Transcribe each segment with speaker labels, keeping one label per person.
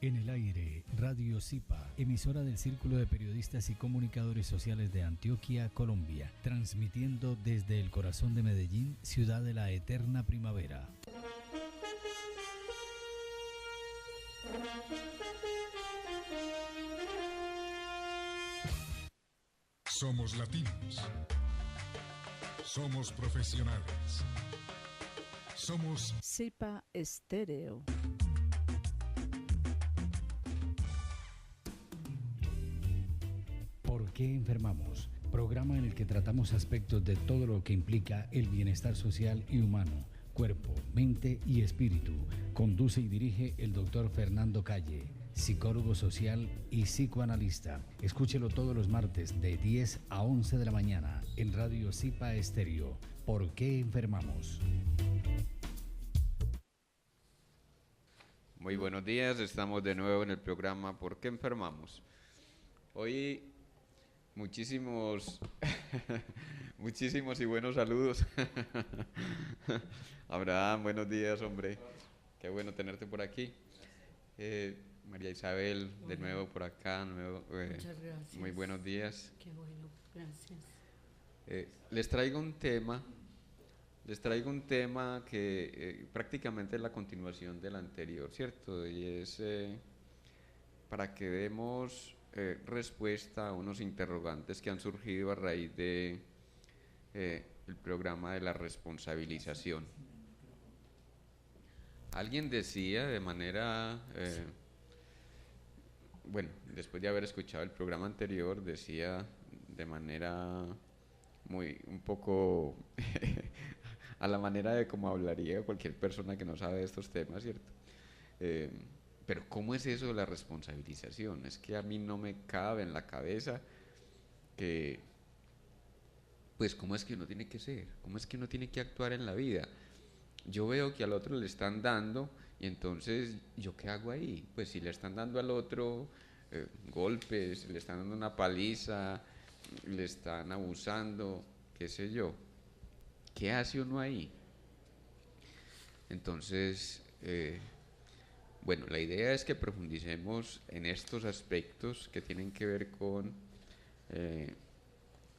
Speaker 1: En el aire, Radio Zipa, emisora del Círculo de Periodistas y Comunicadores Sociales de Antioquia, Colombia, transmitiendo desde el corazón de Medellín, ciudad de la eterna primavera.
Speaker 2: Somos latinos. Somos profesionales. Somos
Speaker 3: Zipa Estéreo.
Speaker 1: ¿Por qué enfermamos? Programa en el que tratamos aspectos de todo lo que implica el bienestar social y humano, cuerpo, mente y espíritu. Conduce y dirige el doctor Fernando Calle, psicólogo social y psicoanalista. Escúchelo todos los martes de 10 a 11 de la mañana en Radio Zipa Estéreo. ¿Por qué enfermamos?
Speaker 4: Muy buenos días, estamos de nuevo en el programa ¿Por qué enfermamos? Hoy muchísimos y buenos saludos. Abraham, buenos días, hombre. Qué bueno tenerte por aquí. María Isabel, de nuevo por acá.
Speaker 3: Muchas gracias.
Speaker 4: Muy buenos días.
Speaker 3: Qué bueno, gracias.
Speaker 4: Les traigo un tema que prácticamente es la continuación del anterior, ¿cierto? Y es para que demos respuesta a unos interrogantes que han surgido a raíz de el programa de la responsabilización. Alguien decía de manera, después de haber escuchado el programa anterior, decía de manera un poco a la manera de cómo hablaría cualquier persona que no sabe de estos temas, ¿cierto? Pero ¿cómo es eso de la responsabilización? Es que a mí no me cabe en la cabeza que, pues, ¿cómo es que uno tiene que ser? ¿Cómo es que uno tiene que actuar en la vida? Yo veo que al otro le están dando y entonces, ¿yo qué hago ahí? Pues si le están dando al otro golpes, le están dando una paliza, le están abusando, qué sé yo, ¿qué hace uno ahí? Entonces, la idea es que profundicemos en estos aspectos que tienen que ver con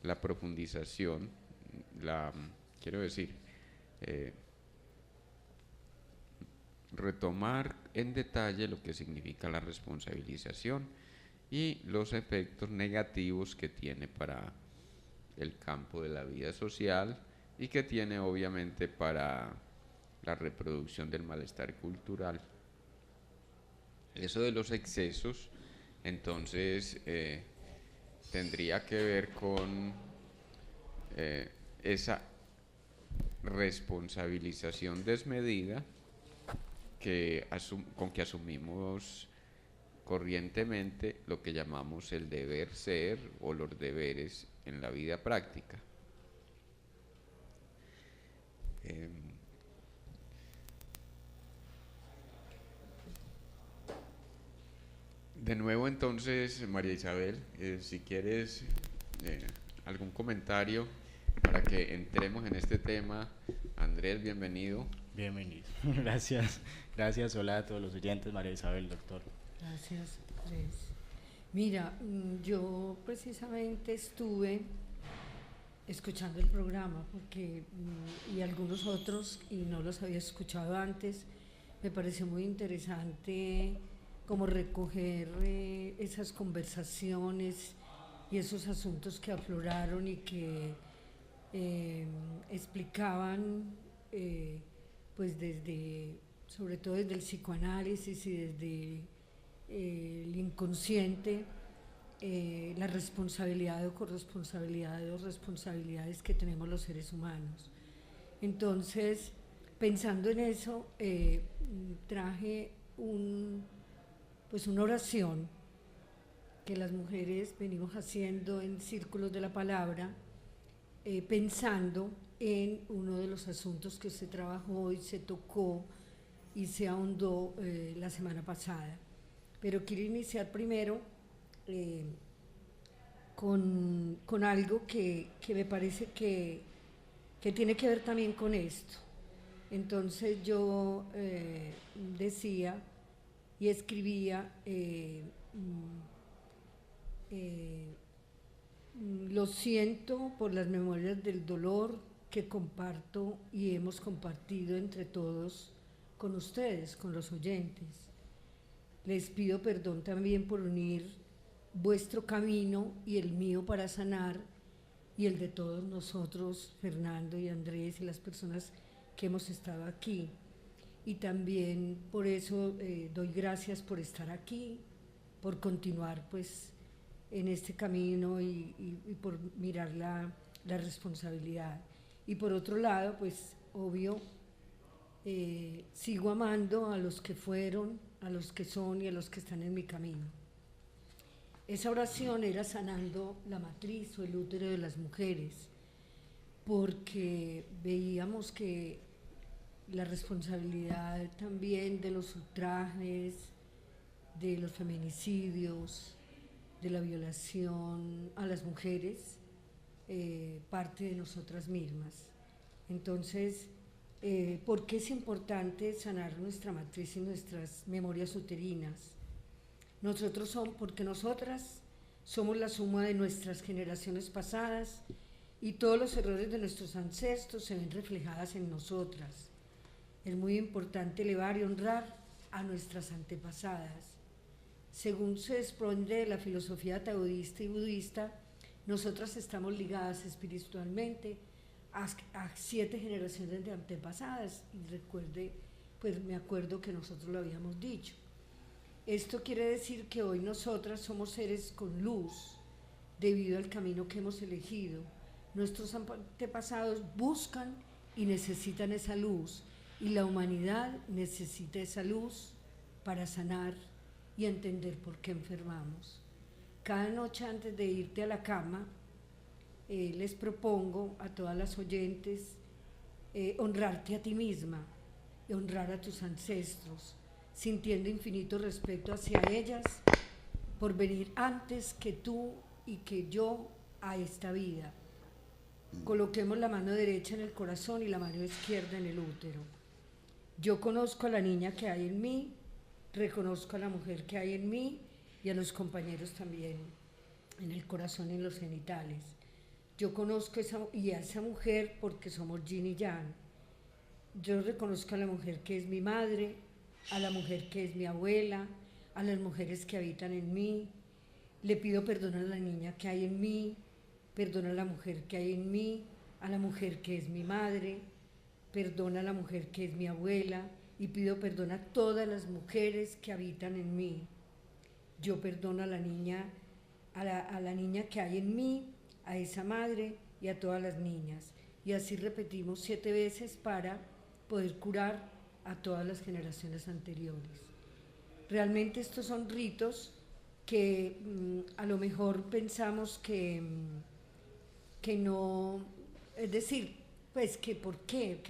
Speaker 4: la profundización, retomar en detalle lo que significa la responsabilización y los efectos negativos que tiene para el campo de la vida social y que tiene obviamente para la reproducción del malestar cultural. Eso de los excesos, entonces, tendría que ver con esa responsabilización desmedida con que asumimos corrientemente lo que llamamos el deber ser o los deberes en la vida práctica. De nuevo entonces, María Isabel, si quieres algún comentario para que entremos en este tema. Andrés, bienvenido.
Speaker 5: Bienvenido. Gracias, hola a todos los oyentes, María Isabel, doctor.
Speaker 3: Gracias, Andrés. Mira, yo precisamente estuve escuchando el programa y algunos otros, y no los había escuchado antes. Me pareció muy interesante como recoger esas conversaciones y esos asuntos que afloraron y que explicaban pues sobre todo desde el psicoanálisis y desde el inconsciente, la responsabilidad o corresponsabilidad o responsabilidades que tenemos los seres humanos. Entonces, pensando en eso, traje una oración que las mujeres venimos haciendo en círculos de la palabra, pensando en uno de los asuntos que se trabajó y se tocó y se ahondó la semana pasada. Pero quiero iniciar primero con algo que me parece que tiene que ver también con esto. Entonces yo decía y escribía, lo siento por las memorias del dolor que comparto y hemos compartido entre todos con ustedes, con los oyentes. Les pido perdón también por unir vuestro camino y el mío para sanar, y el de todos nosotros, Fernando y Andrés y las personas que hemos estado aquí. Y también por eso doy gracias por estar aquí, por continuar pues en este camino y por mirar la responsabilidad. Y por otro lado, pues obvio, sigo amando a los que fueron, a los que son y a los que están en mi camino. Esa oración era sanando la matriz o el útero de las mujeres, porque veíamos que la responsabilidad también de los ultrajes, de los feminicidios, de la violación a las mujeres, parte de nosotras mismas. Entonces, ¿por qué es importante sanar nuestra matriz y nuestras memorias uterinas? Porque nosotras somos la suma de nuestras generaciones pasadas y todos los errores de nuestros ancestros se ven reflejadas en nosotras. Es muy importante elevar y honrar a nuestras antepasadas. Según se desprende de la filosofía taoísta y budista, nosotras estamos ligadas espiritualmente a 7 generaciones de antepasadas, y recuerde, pues me acuerdo que nosotros lo habíamos dicho. Esto quiere decir que hoy nosotras somos seres con luz debido al camino que hemos elegido. Nuestros antepasados buscan y necesitan esa luz, y la humanidad necesita esa luz para sanar y entender por qué enfermamos. Cada noche antes de irte a la cama, les propongo a todas las oyentes honrarte a ti misma y honrar a tus ancestros, sintiendo infinito respeto hacia ellas por venir antes que tú y que yo a esta vida. Coloquemos la mano derecha en el corazón y la mano izquierda en el útero. Yo conozco a la niña que hay en mí, reconozco a la mujer que hay en mí y a los compañeros también, en el corazón y en los genitales. Yo conozco a esa mujer porque somos yin y yang. Yo reconozco a la mujer que es mi madre, a la mujer que es mi abuela, a las mujeres que habitan en mí. Le pido perdón a la niña que hay en mí, perdón a la mujer que hay en mí, a la mujer que es mi madre, perdón a la mujer que es mi abuela, y pido perdón a todas las mujeres que habitan en mí. Yo perdono a la niña, a la niña que hay en mí, a esa madre y a todas las niñas. Y así repetimos 7 veces para poder curar a todas las generaciones anteriores. Realmente estos son ritos que a lo mejor pensamos que no, es decir, pues que por qué,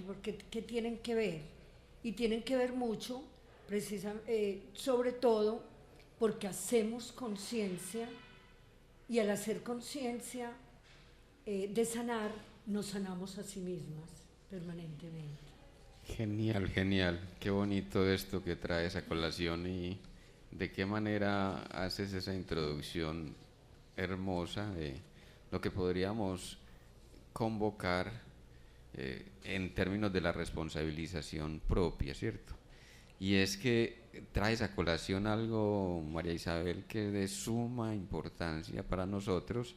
Speaker 3: que tienen que ver, y tienen que ver mucho, sobre todo porque hacemos conciencia, y al hacer conciencia de sanar, nos sanamos a sí mismas permanentemente.
Speaker 4: Genial, genial. Qué bonito esto que traes a colación, y de qué manera haces esa introducción hermosa de lo que podríamos convocar en términos de la responsabilización propia, ¿cierto? Y es que traes a colación algo, María Isabel, que es de suma importancia para nosotros,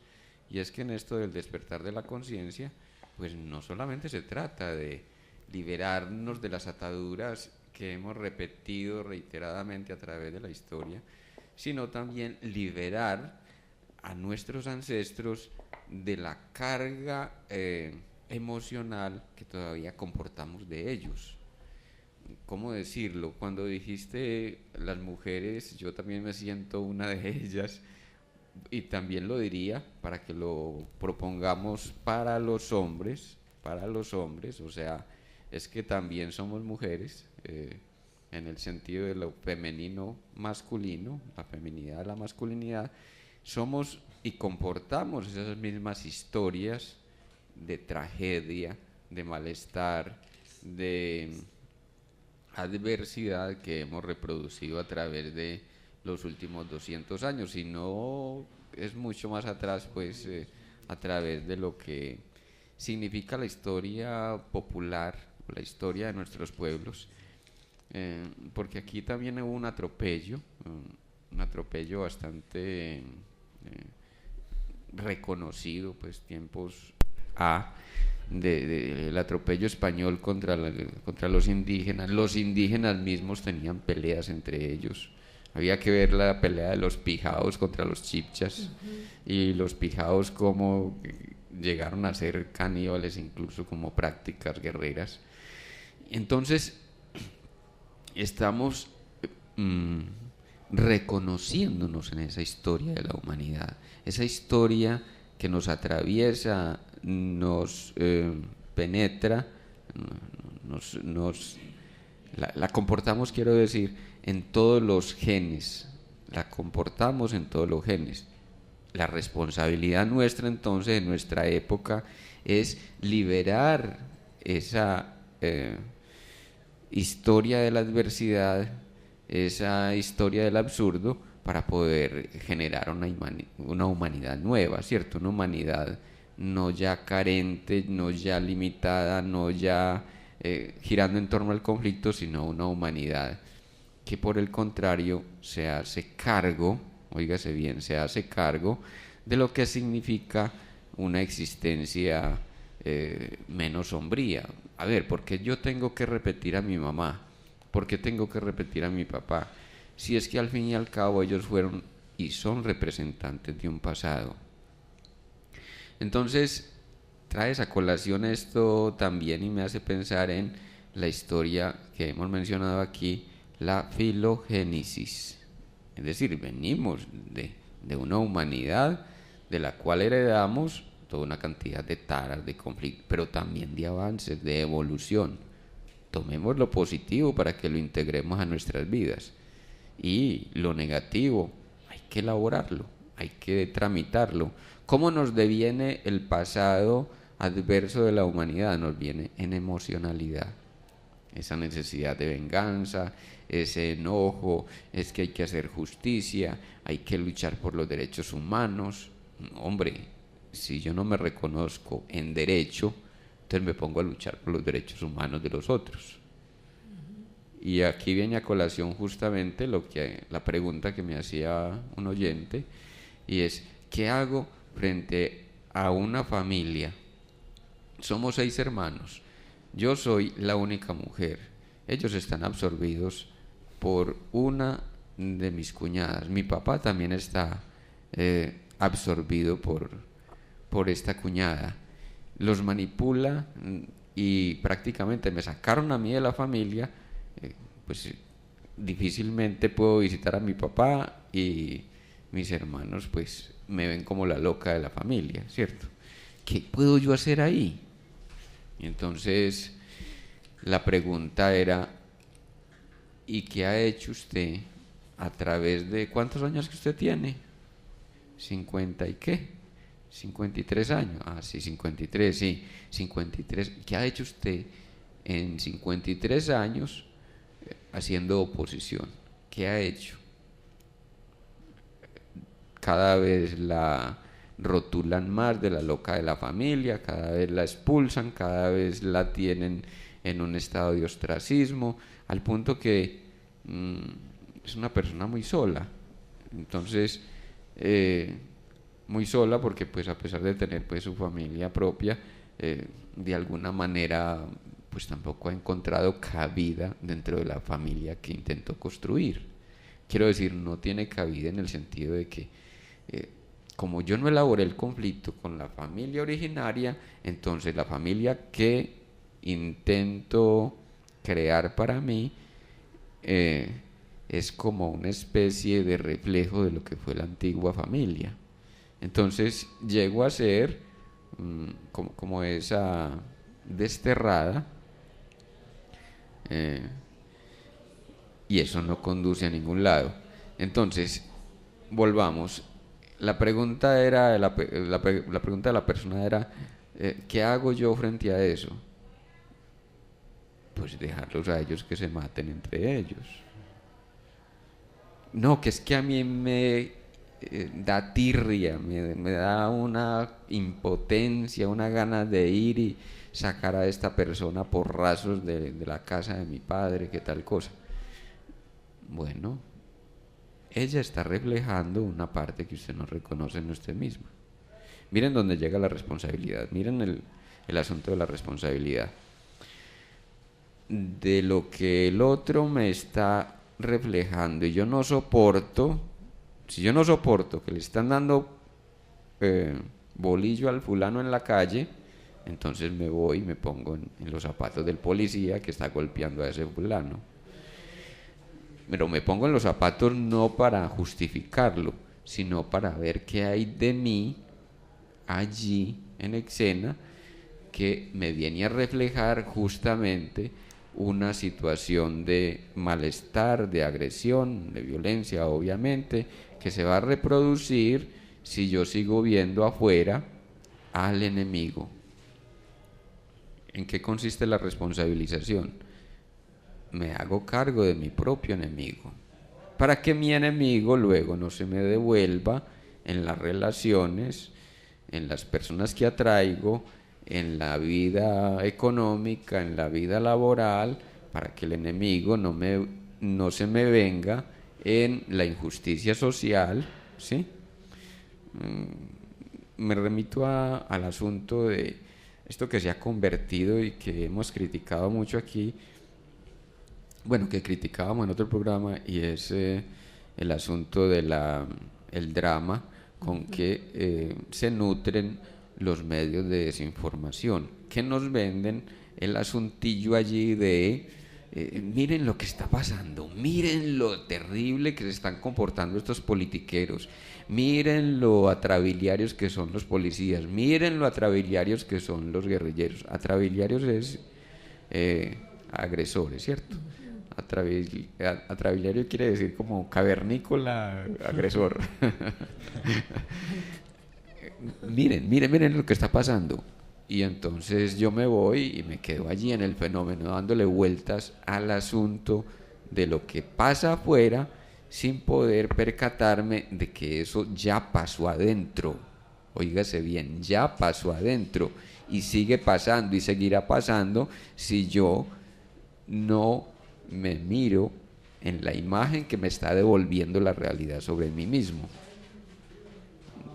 Speaker 4: y es que en esto del despertar de la conciencia, pues no solamente se trata de liberarnos de las ataduras que hemos repetido reiteradamente a través de la historia, sino también liberar a nuestros ancestros de la carga emocional que todavía comportamos de ellos. ¿Cómo decirlo? Cuando dijiste las mujeres, yo también me siento una de ellas, y también lo diría para que lo propongamos para los hombres, o sea, es que también somos mujeres, en el sentido de lo femenino masculino, la feminidad, la masculinidad, somos y comportamos esas mismas historias de tragedia, de malestar, de adversidad que hemos reproducido a través de los últimos 200 años, y no es mucho más atrás, pues a través de lo que significa la historia popular, la historia de nuestros pueblos, porque aquí también hubo un atropello bastante reconocido, pues tiempos del atropello español contra los indígenas. Los indígenas mismos tenían peleas entre ellos. Había que ver la pelea de los pijaos contra los chipchas, y los pijaos como llegaron a ser caníbales incluso como prácticas guerreras. Entonces estamos reconociéndonos en esa historia de la humanidad, esa historia que nos atraviesa, nos penetra, la comportamos, quiero decir, en todos los genes, la comportamos en todos los genes. La responsabilidad nuestra entonces, en nuestra época, es liberar esa historia de la adversidad, esa historia del absurdo, para poder generar una humanidad nueva, ¿cierto? Una humanidad no ya carente, no ya limitada, no ya girando en torno al conflicto, sino una humanidad que por el contrario se hace cargo, óigase bien, se hace cargo de lo que significa una existencia menos sombría. A ver, ¿por qué yo tengo que repetir a mi mamá? ¿Por qué tengo que repetir a mi papá? Si es que al fin y al cabo ellos fueron y son representantes de un pasado. Entonces, traes a colación esto también y me hace pensar en la historia que hemos mencionado aquí, la filogénesis. Es decir, venimos de una humanidad de la cual heredamos toda una cantidad de taras, de conflictos, pero también de avances, de evolución. Tomemos lo positivo para que lo integremos a nuestras vidas, y lo negativo hay que elaborarlo, hay que tramitarlo. ¿Cómo nos deviene el pasado adverso de la humanidad? Nos viene en emocionalidad, esa necesidad de venganza, ese enojo, es que hay que hacer justicia, hay que luchar por los derechos humanos. Hombre, si yo no me reconozco en derecho, entonces me pongo a luchar por los derechos humanos de los otros. Y aquí viene a colación justamente la pregunta que me hacía un oyente, y es: ¿qué hago frente a una familia? Somos 6 hermanos, yo soy la única mujer, ellos están absorbidos por una de mis cuñadas, mi papá también está absorbido por esta cuñada, los manipula y prácticamente me sacaron a mí de la familia. Pues difícilmente puedo visitar a mi papá, y mis hermanos pues me ven como la loca de la familia, ¿cierto? ¿Qué puedo yo hacer ahí? Y entonces la pregunta era: ¿y qué ha hecho usted a través de cuántos años que usted tiene? 50 y qué, 53 años. Ah, sí, 53, sí, 53. ¿Qué ha hecho usted en 53 años haciendo oposición? ¿Qué ha hecho? Cada vez la rotulan más de la loca de la familia, cada vez la expulsan, cada vez la tienen en un estado de ostracismo, al punto que es una persona muy sola. Entonces, muy sola porque pues a pesar de tener pues su familia propia, de alguna manera pues tampoco ha encontrado cabida dentro de la familia que intentó construir. Quiero decir, no tiene cabida en el sentido de que como yo no elaboré el conflicto con la familia originaria, entonces la familia que intento crear para mí es como una especie de reflejo de lo que fue la antigua familia. Entonces llego a ser como esa desterrada, y eso no conduce a ningún lado. Entonces, volvamos. La pregunta era, la pregunta de la persona era, ¿qué hago yo frente a eso? pues dejarlos a ellos que se maten entre ellos. No, que es que a mí me da tirria, me da una impotencia, una gana de ir y sacar a esta persona por porrazos de la casa de mi padre, que tal cosa. Bueno, ella está reflejando una parte que usted no reconoce en usted misma. Miren dónde llega la responsabilidad, miren el asunto de la responsabilidad. De lo que el otro me está reflejando y yo no soporto, si yo no soporto que le están dando bolillo al fulano en la calle, entonces me voy y me pongo en los zapatos del policía que está golpeando a ese fulano. Pero me pongo en los zapatos no para justificarlo, sino para ver qué hay de mí allí en escena que me viene a reflejar justamente una situación de malestar, de agresión, de violencia, obviamente, que se va a reproducir si yo sigo viendo afuera al enemigo. ¿En qué consiste la responsabilización? Me hago cargo de mi propio enemigo, para que mi enemigo luego no se me devuelva en las relaciones, en las personas que atraigo, en la vida económica, en la vida laboral, para que el enemigo no se me venga en la injusticia social, ¿sí? Me remito al asunto de esto que se ha convertido y que hemos criticado mucho aquí, bueno, que criticábamos en otro programa, y es el asunto de el drama con que se nutren los medios de desinformación, que nos venden el asuntillo allí de miren lo que está pasando, miren lo terrible que se están comportando estos politiqueros, miren lo atrabiliarios que son los policías, miren lo atrabiliarios que son los guerrilleros. Atrabiliarios es agresores, ¿cierto? Atrabiliario quiere decir como cavernícola, agresor. Miren lo que está pasando. Y entonces yo me voy y me quedo allí en el fenómeno, dándole vueltas al asunto de lo que pasa afuera, sin poder percatarme de que eso ya pasó adentro. Óigase bien, ya pasó adentro y sigue pasando y seguirá pasando si yo no me miro en la imagen que me está devolviendo la realidad sobre mí mismo.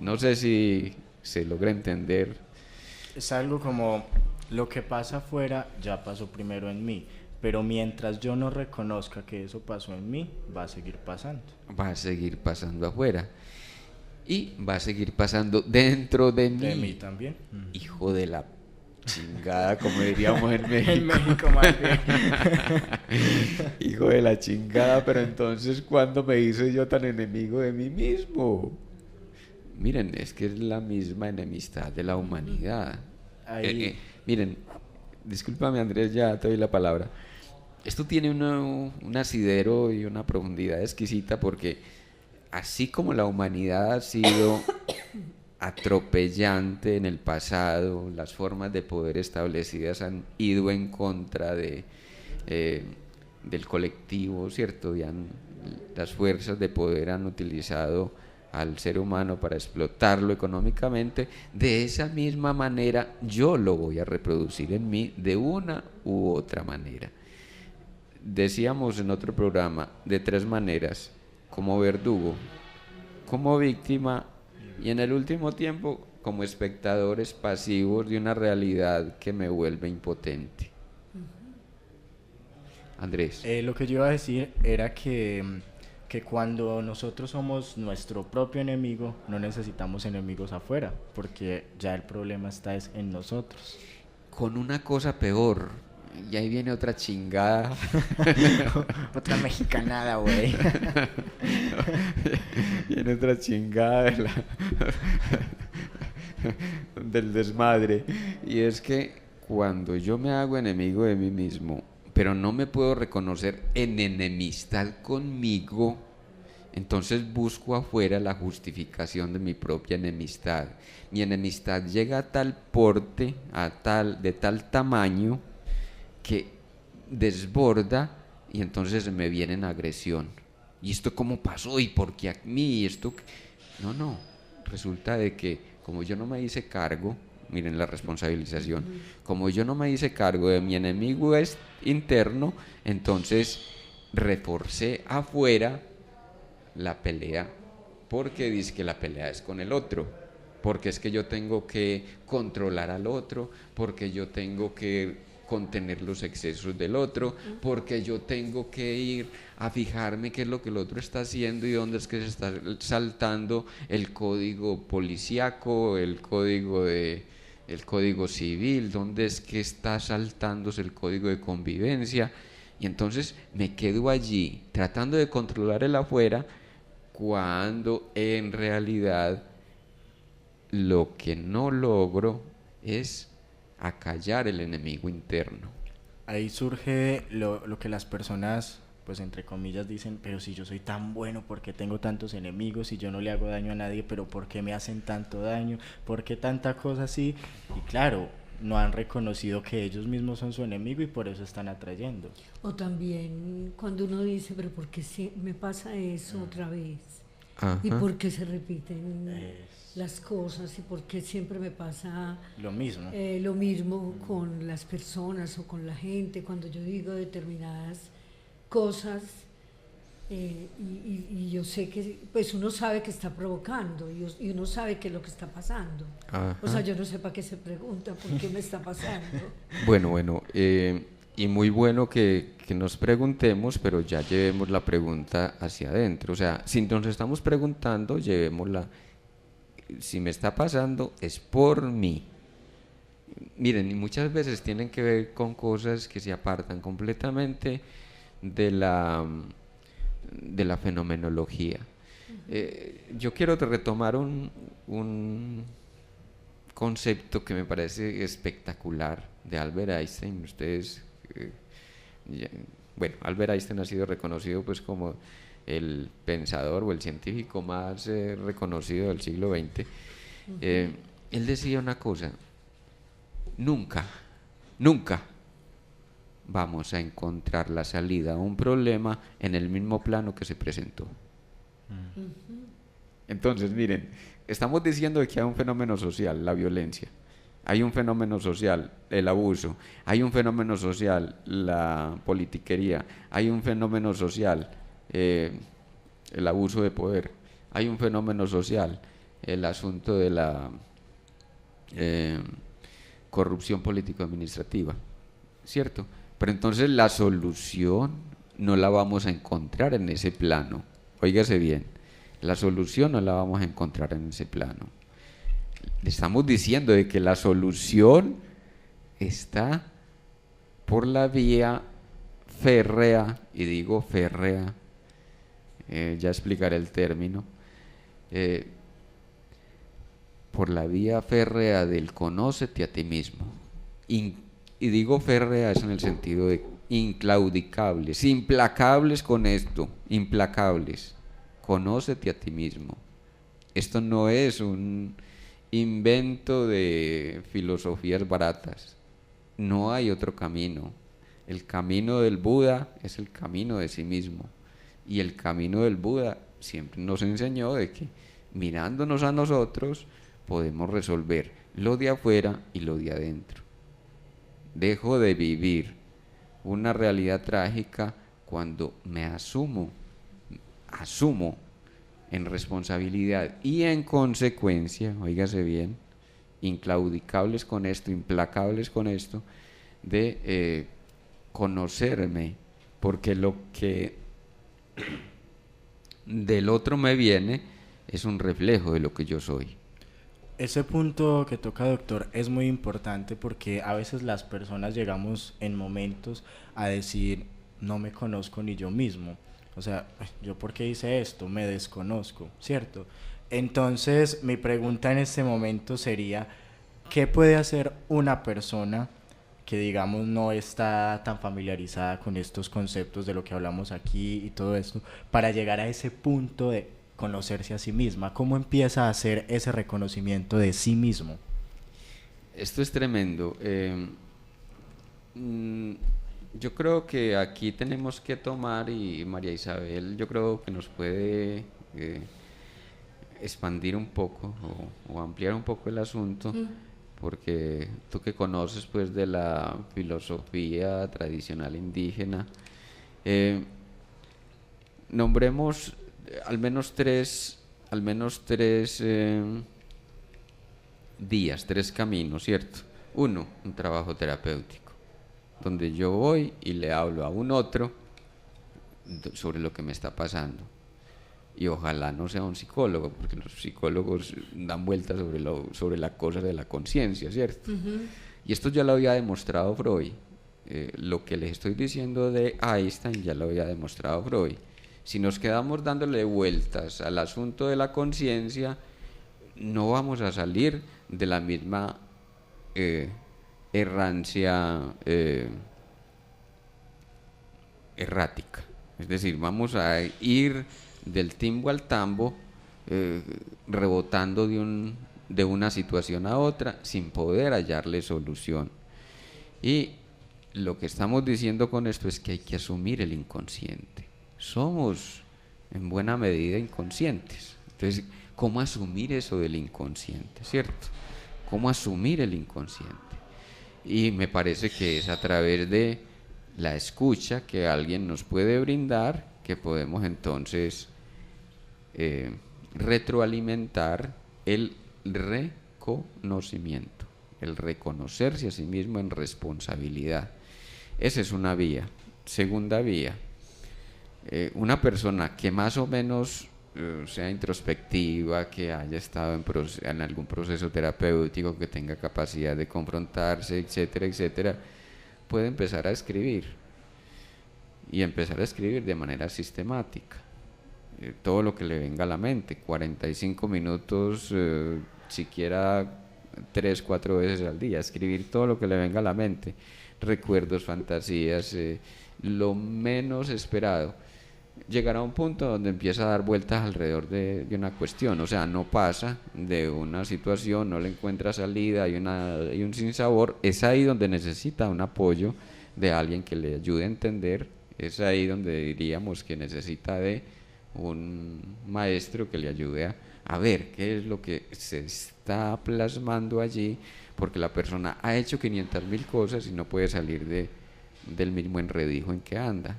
Speaker 4: No sé si se logra entender.
Speaker 5: Es algo como lo que pasa afuera ya pasó primero en mí, pero mientras yo no reconozca que eso pasó en mí, va a seguir pasando. Va a seguir pasando afuera y va a seguir pasando dentro de mí. De mí también.
Speaker 4: Hijo de la chingada, como diríamos en México.
Speaker 5: En México más bien.
Speaker 4: Hijo de la chingada, pero entonces ¿cuándo me hice yo tan enemigo de mí mismo? Miren, es que es la misma enemistad de la humanidad. Miren, discúlpame Andrés, ya te doy la palabra. Esto tiene un asidero y una profundidad exquisita, porque así como la humanidad ha sido atropellante en el pasado, las formas de poder establecidas han ido en contra del colectivo, ¿cierto? Las fuerzas de poder han utilizado al ser humano para explotarlo económicamente. De esa misma manera yo lo voy a reproducir en mí de una u otra manera. Decíamos en otro programa, de tres maneras: como verdugo, como víctima y en el último tiempo como espectadores pasivos de una realidad que me vuelve impotente. Andrés.
Speaker 5: Lo que yo iba a decir era que cuando nosotros somos nuestro propio enemigo, no necesitamos enemigos afuera, porque ya el problema está en nosotros.
Speaker 4: Con una cosa peor, y ahí viene otra chingada.
Speaker 5: Otra mexicanada, güey.
Speaker 4: Viene otra chingada del desmadre. Y es que cuando yo me hago enemigo de mí mismo, pero no me puedo reconocer en enemistad conmigo, entonces busco afuera la justificación de mi propia enemistad. Mi enemistad llega a tal porte, de tal tamaño, que desborda y entonces me viene en agresión. ¿Y esto cómo pasó? ¿Y por qué a mí? ¿Y esto? No, resulta de que como yo no me hice cargo, miren la responsabilización, como yo no me hice cargo de mi enemigo interno, entonces reforcé afuera la pelea, porque dice que la pelea es con el otro, porque es que yo tengo que controlar al otro, porque yo tengo que contener los excesos del otro, porque yo tengo que ir a fijarme qué es lo que el otro está haciendo y dónde es que se está saltando el código policíaco, el código civil, dónde es que está saltándose el código de convivencia. Y entonces me quedo allí tratando de controlar el afuera, cuando en realidad lo que no logro es acallar el enemigo interno.
Speaker 5: Ahí surge lo que las personas, pues entre comillas, dicen: pero si yo soy tan bueno, ¿por qué tengo tantos enemigos? Si yo no le hago daño a nadie, pero ¿por qué me hacen tanto daño? ¿Por qué tanta cosa así? Y claro, no han reconocido que ellos mismos son su enemigo y por eso están atrayendo.
Speaker 3: O también cuando uno dice: pero ¿por qué me pasa eso otra vez?
Speaker 4: Ajá.
Speaker 3: ¿Y por qué se repiten las cosas? ¿Y por qué siempre me pasa
Speaker 5: lo
Speaker 3: mismo con las personas o con la gente? Cuando yo digo determinadas cosas y yo sé que pues uno sabe que está provocando y uno sabe qué es lo que está pasando.
Speaker 4: Ajá.
Speaker 3: O sea, yo no sé para qué se pregunta por qué me está pasando.
Speaker 4: Bueno, y muy bueno que nos preguntemos, pero ya llevemos la pregunta hacia adentro. O sea, si nos estamos preguntando, llevémosla. Si me está pasando, es por mí. Miren, y muchas veces tienen que ver con cosas que se apartan completamente de la fenomenología. Yo quiero retomar un concepto que me parece espectacular de Albert Einstein. Ustedes, Albert Einstein ha sido reconocido pues como el pensador o el científico más reconocido del siglo XX. Él decía una cosa: nunca vamos a encontrar la salida a un problema en el mismo plano que se presentó. Entonces, miren, estamos diciendo que hay un fenómeno social, la violencia. Hay un fenómeno social, el abuso. Hay un fenómeno social, la politiquería. Hay un fenómeno social, el abuso de poder. Hay un fenómeno social, el asunto de la corrupción político-administrativa, ¿cierto? Pero entonces la solución no la vamos a encontrar en ese plano. Óigase bien, la solución no la vamos a encontrar en ese plano. Le estamos diciendo de que la solución está por la vía férrea, y digo férrea, ya explicaré el término, por la vía férrea del conócete a ti mismo. Y digo férrea es en el sentido de inclaudicables, implacables con esto, implacables. Conócete a ti mismo. Esto no es un invento de filosofías baratas. No hay otro camino. El camino del Buda es el camino de sí mismo. Y el camino del Buda siempre nos enseñó de que mirándonos a nosotros podemos resolver lo de afuera y lo de adentro. Dejo de vivir una realidad trágica cuando me asumo en responsabilidad y en consecuencia, óigase bien, inclaudicables con esto, implacables con esto, de conocerme, porque lo que del otro me viene es un reflejo de lo que yo soy.
Speaker 5: Ese punto que toca, doctor, es muy importante porque a veces las personas llegamos en momentos a decir: no me conozco ni yo mismo. O sea, ¿yo por qué hice esto? Me desconozco, ¿cierto? Entonces, mi pregunta en este momento sería: ¿qué puede hacer una persona que, digamos, no está tan familiarizada con estos conceptos de lo que hablamos aquí y todo esto, para llegar a ese punto de conocerse a sí misma? ¿Cómo empieza a hacer ese reconocimiento de sí mismo?
Speaker 4: Esto es tremendo. Yo creo que aquí tenemos que tomar, y María Isabel yo creo que nos puede expandir un poco o ampliar un poco el asunto, porque tú que conoces pues de la filosofía tradicional indígena, nombremos al menos tres días, tres caminos, ¿cierto? Uno, un trabajo terapéutico, donde yo voy y le hablo a un otro sobre lo que me está pasando. Y ojalá no sea un psicólogo, porque los psicólogos dan vueltas sobre la cosa de la conciencia, ¿cierto? Y esto ya lo había demostrado Freud. Lo que les estoy diciendo de Einstein ya lo había demostrado Freud. Si nos quedamos dándole vueltas al asunto de la conciencia, no vamos a salir de la misma errancia errática. Es decir, vamos a ir del timbo al tambo, rebotando de una situación a otra sin poder hallarle solución. Y lo que estamos diciendo con esto es que hay que asumir el inconsciente. Somos en buena medida inconscientes. Entonces, ¿cómo asumir eso del inconsciente? ¿Cierto? ¿Cómo asumir el inconsciente? Y me parece que es a través de la escucha que alguien nos puede brindar que podemos entonces retroalimentar el reconocimiento, el reconocerse a sí mismo en responsabilidad. Esa es una vía. Segunda vía, una persona que más o menos sea introspectiva, que haya estado en algún proceso terapéutico, que tenga capacidad de confrontarse, etcétera, etcétera, puede empezar a escribir y empezar a escribir de manera sistemática. Todo lo que le venga a la mente, 45 minutos, siquiera 3, 4 veces al día, escribir todo lo que le venga a la mente, recuerdos, fantasías, lo menos esperado. Llegará a un punto donde empieza a dar vueltas alrededor de una cuestión, o sea, no pasa de una situación, no le encuentra salida, hay un sinsabor. Es ahí donde necesita un apoyo de alguien que le ayude a entender, es ahí donde diríamos que necesita de un maestro que le ayude a ver qué es lo que se está plasmando allí, porque la persona ha hecho 500.000 cosas y no puede salir del mismo enredijo en que anda.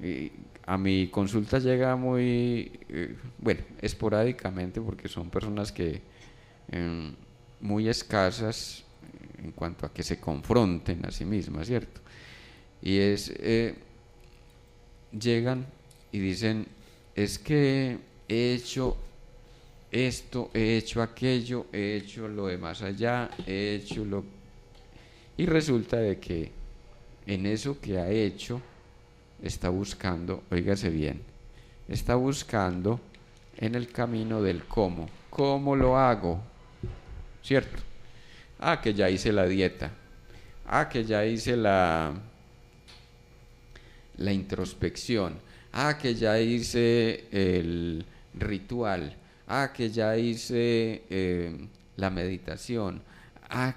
Speaker 4: Y a mi consulta llega muy, esporádicamente, porque son personas que muy escasas en cuanto a que se confronten a sí mismas, ¿cierto? Y llegan y dicen, es que he hecho esto, he hecho aquello, he hecho lo de más allá, he hecho lo... Y resulta de que en eso que ha hecho está buscando, óigase bien, está buscando en el camino del cómo lo hago, ¿cierto? Que ya hice la dieta, que ya hice la introspección, que ya hice el ritual, que ya hice la meditación,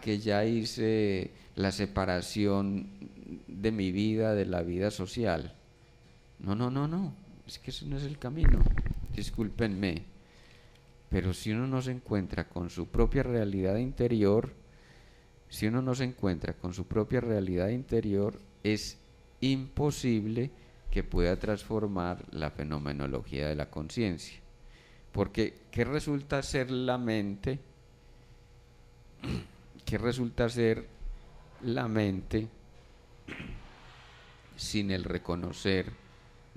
Speaker 4: que ya hice la separación de mi vida de la vida social. No, es que ese no es el camino, discúlpenme, pero si uno no se encuentra con su propia realidad interior, es imposible que pueda transformar la fenomenología de la conciencia. Porque ¿qué resulta ser la mente? ¿Qué resulta ser la mente sin el reconocer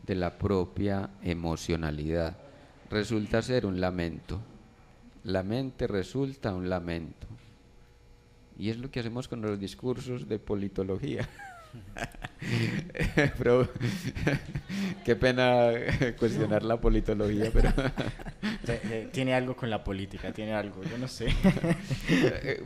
Speaker 4: de la propia emocionalidad? Resulta ser un lamento. La mente resulta un lamento. Y es lo que hacemos con los discursos de politología. Pero qué pena cuestionar la politología, pero
Speaker 5: tiene algo con la política, tiene algo, yo no sé.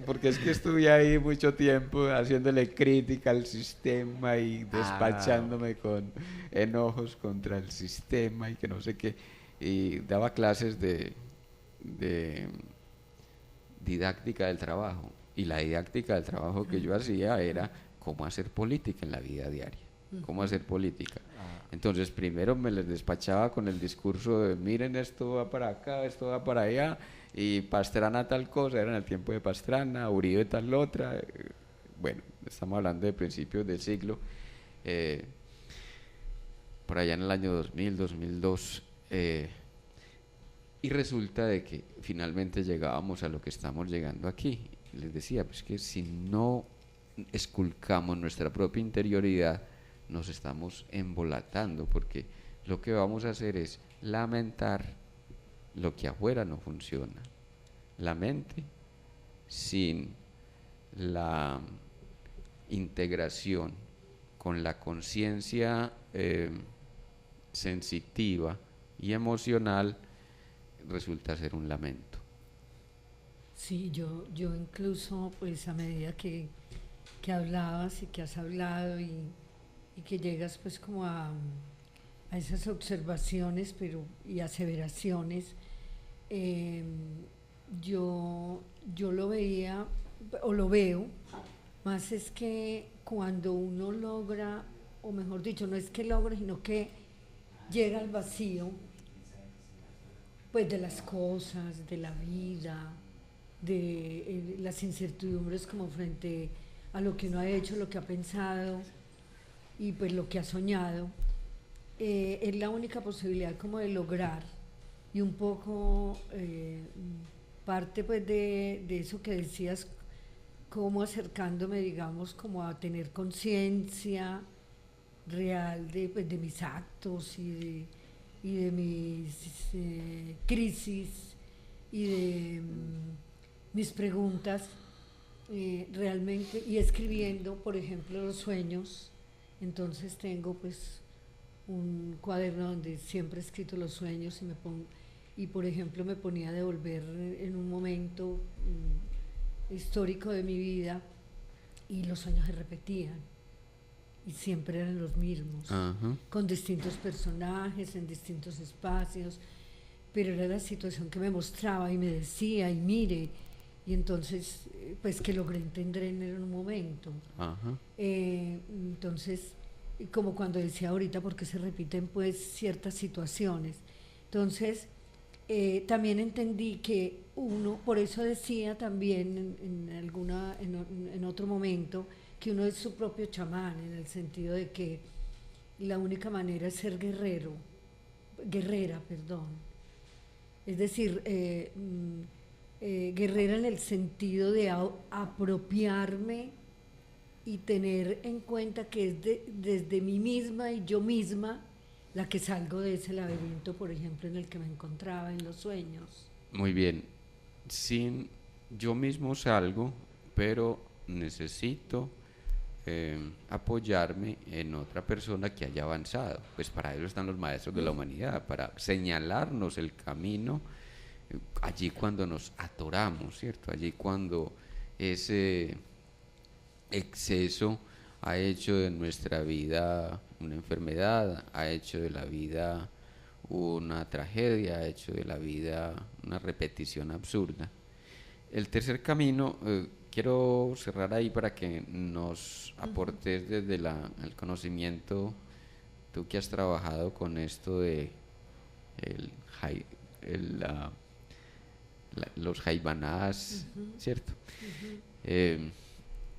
Speaker 4: Porque es que estuve ahí mucho tiempo haciéndole crítica al sistema y despachándome con enojos contra el sistema y que no sé qué, y daba clases de didáctica del trabajo, y la didáctica del trabajo que yo hacía era cómo hacer política en la vida diaria. cómo hacer política. Entonces primero me les despachaba con el discurso de miren, esto va para acá, esto va para allá, y Pastrana tal cosa, era en el tiempo de Pastrana, Uribe tal otra. Bueno, estamos hablando de principios del siglo, por allá en el año 2000, 2002, y resulta de que finalmente llegábamos a lo que estamos llegando aquí. Les decía, pues que si no esculcamos nuestra propia interioridad, nos estamos embolatando, porque lo que vamos a hacer es lamentar lo que afuera no funciona. La mente, sin la integración con la conciencia sensitiva y emocional, resulta ser un lamento.
Speaker 3: Sí, yo incluso, pues a medida que hablabas y que has hablado y que llegas pues como a esas observaciones y aseveraciones, yo lo veía o lo veo, más es que cuando uno logra, o mejor dicho, no es que logra, sino que llega al vacío pues de las cosas, de la vida, de las incertidumbres como frente a lo que uno ha hecho, lo que ha pensado y pues lo que ha soñado, es la única posibilidad como de lograr, y un poco parte pues de eso que decías, como acercándome, digamos, como a tener conciencia real de mis actos y de mis crisis y de mis preguntas, realmente, y escribiendo, por ejemplo, los sueños. Entonces tengo pues un cuaderno donde siempre he escrito los sueños y por ejemplo me ponía a devolver en un momento histórico de mi vida, y los sueños se repetían y siempre eran los mismos. Uh-huh. Con distintos personajes en distintos espacios, pero era la situación que me mostraba y me decía, y mire, y entonces pues que logré entender en un momento. Uh-huh. Entonces, como cuando decía ahorita, porque se repiten pues ciertas situaciones. Entonces también entendí que uno, por eso decía también en otro momento, que uno es su propio chamán, en el sentido de que la única manera es ser guerrera, es decir, guerrera en el sentido de apropiarme y tener en cuenta que es desde mí misma y yo misma la que salgo de ese laberinto, por ejemplo, en el que me encontraba en los sueños.
Speaker 4: Muy bien. Yo mismo salgo, pero necesito apoyarme en otra persona que haya avanzado. Pues para eso están los maestros de la humanidad, para señalarnos el camino allí cuando nos atoramos, ¿cierto? Allí cuando ese exceso ha hecho de nuestra vida una enfermedad, ha hecho de la vida una tragedia, ha hecho de la vida una repetición absurda. El tercer camino, quiero cerrar ahí para que nos aportes desde el conocimiento, tú que has trabajado con esto de los jaibanás, ¿cierto?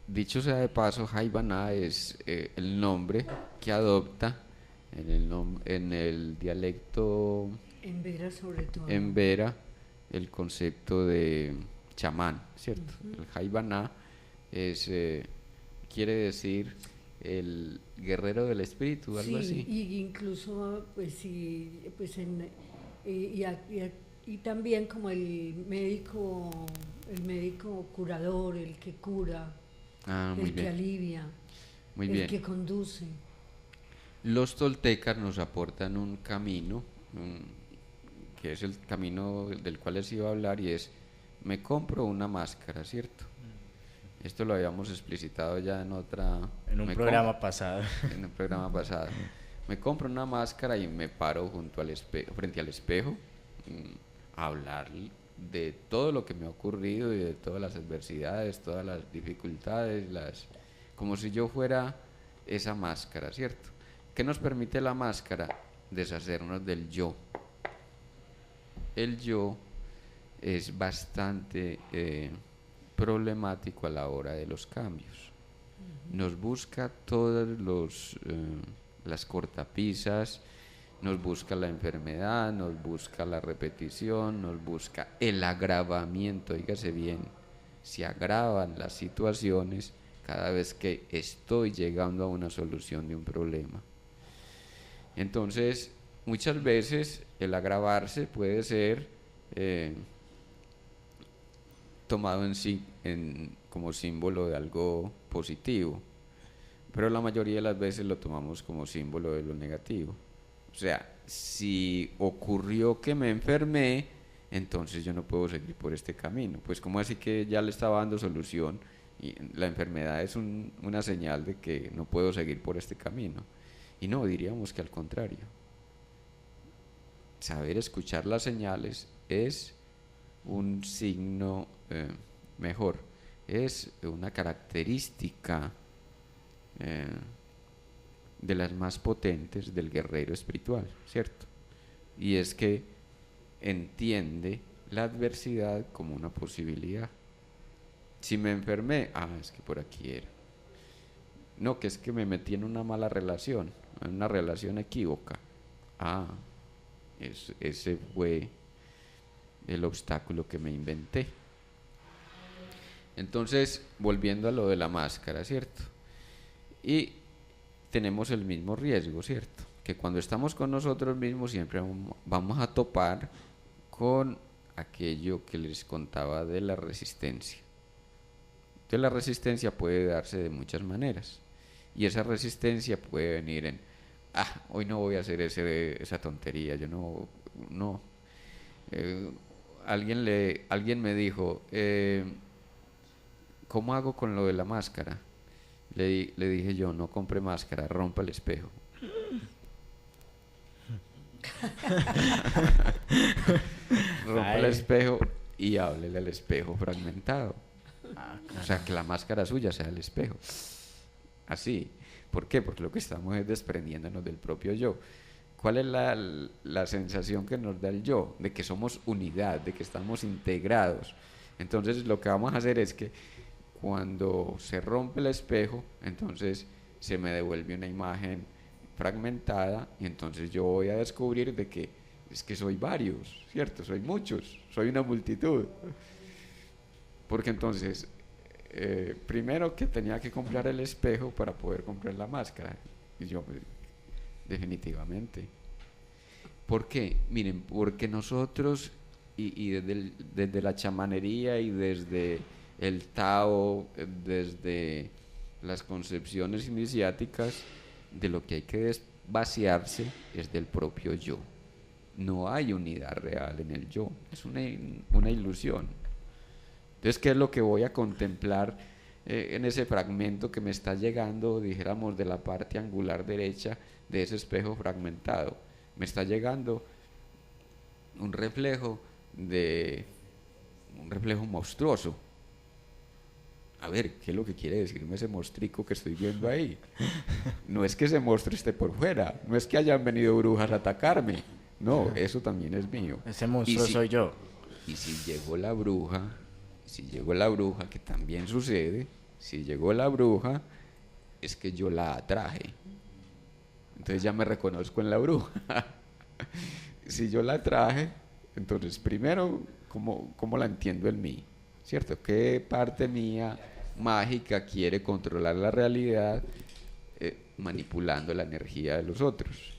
Speaker 4: Dicho sea de paso, jaibaná es el nombre que adopta en el dialecto
Speaker 3: en Vera, sobre todo
Speaker 4: en Vera, el concepto de chamán, ¿cierto? El jaibaná quiere decir el guerrero del espíritu, algo así.
Speaker 3: Y incluso y también como el médico curador, el que cura, el que alivia, el que conduce.
Speaker 4: Los toltecas nos aportan un camino, que es el camino del cual les iba a hablar, y es: me compro una máscara, ¿cierto? Esto lo habíamos explicitado ya en un programa pasado. En un programa pasado. Me compro una máscara y me paro frente al espejo, a hablar de todo lo que me ha ocurrido y de todas las adversidades, todas las dificultades, como si yo fuera esa máscara, ¿cierto? ¿Qué nos permite la máscara? Deshacernos del yo. El yo es bastante problemático a la hora de los cambios. Nos busca todas las cortapisas, nos busca la enfermedad, nos busca la repetición, nos busca el agravamiento. Dígase bien, se agravan las situaciones cada vez que estoy llegando a una solución de un problema. Entonces, muchas veces el agravarse puede ser tomado en sí como símbolo de algo positivo, pero la mayoría de las veces lo tomamos como símbolo de lo negativo. O sea, si ocurrió que me enfermé, entonces yo no puedo seguir por este camino. Pues como así que ya le estaba dando solución y la enfermedad es una señal de que no puedo seguir por este camino. Y no, diríamos que al contrario. Saber escuchar las señales es un signo mejor, es una característica de las más potentes del guerrero espiritual, ¿cierto? Y es que entiende la adversidad como una posibilidad. Si me enfermé, es que por aquí era. No, que es que me metí en una mala relación, en una relación equívoca. Ese fue el obstáculo que me inventé. Entonces, volviendo a lo de la máscara, ¿cierto? Y tenemos el mismo riesgo, ¿cierto? Que cuando estamos con nosotros mismos siempre vamos a topar con aquello que les contaba de la resistencia. Entonces la resistencia puede darse de muchas maneras. Y esa resistencia puede venir en, hoy no voy a hacer esa tontería, yo no. Alguien me dijo, ¿cómo hago con lo de la máscara? Le dije yo, no compre máscara, rompa el espejo. Rompa el espejo y háblele al espejo fragmentado. O sea, que la máscara suya sea el espejo. Así. ¿Por qué? Porque lo que estamos es desprendiéndonos del propio yo. ¿Cuál es la sensación que nos da el yo? De que somos unidad, de que estamos integrados. Entonces lo que vamos a hacer es que cuando se rompe el espejo, entonces se me devuelve una imagen fragmentada y entonces yo voy a descubrir de que es que soy varios, ¿cierto? Soy muchos, soy una multitud. Porque entonces, primero que tenía que comprar el espejo para poder comprar la máscara. Y yo, definitivamente. ¿Por qué? Miren, porque nosotros, y desde la chamanería y desde el Tao, desde las concepciones iniciáticas, de lo que hay que vaciarse es del propio yo. No hay unidad real en el yo, es una ilusión. Entonces, ¿qué es lo que voy a contemplar en ese fragmento que me está llegando, dijéramos, de la parte angular derecha de ese espejo fragmentado? Me está llegando un reflejo monstruoso. A ver, ¿qué es lo que quiere decirme ese monstrico que estoy viendo ahí? No es que ese monstruo esté por fuera, no es que hayan venido brujas a atacarme, no, eso también es mío.
Speaker 5: Ese monstruo soy yo.
Speaker 4: Y si llegó la bruja, que también sucede, si llegó la bruja, es que yo la atraje. Entonces ya me reconozco en la bruja. Si yo la atraje, entonces primero, ¿cómo la entiendo en mí? ¿Cierto? ¿Qué parte mía mágica quiere controlar la realidad manipulando la energía de los otros?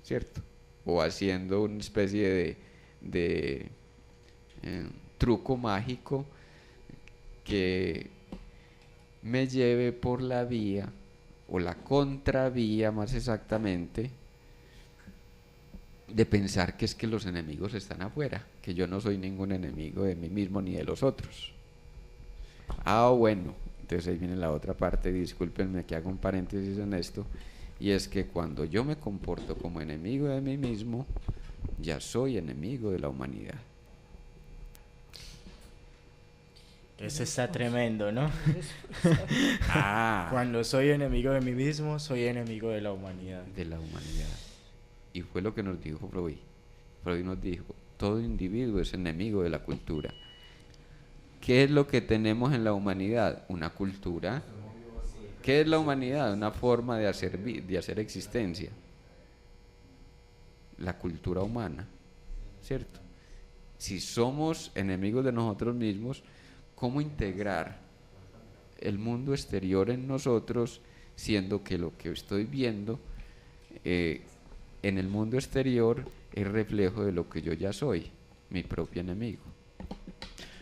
Speaker 4: ¿Cierto? O haciendo una especie de truco mágico que me lleve por la vía o la contravía más exactamente de pensar que es que los enemigos están afuera, que yo no soy ningún enemigo de mí mismo ni de los otros. Bueno, entonces ahí viene la otra parte, discúlpenme que hago un paréntesis en esto, y es que cuando yo me comporto como enemigo de mí mismo, ya soy enemigo de la humanidad.
Speaker 5: Ese está tremendo, ¿no? Cuando soy enemigo de mí mismo, soy enemigo de la humanidad.
Speaker 4: De la humanidad. Y fue lo que nos dijo Freud. Freud nos dijo, todo individuo es enemigo de la cultura. ¿Qué es lo que tenemos en la humanidad? Una cultura. ¿Qué es la humanidad? Una forma de hacer existencia. La cultura humana, ¿cierto? Si somos enemigos de nosotros mismos, ¿cómo integrar el mundo exterior en nosotros, siendo que lo que estoy viendo en el mundo exterior es reflejo de lo que yo ya soy, mi propio enemigo?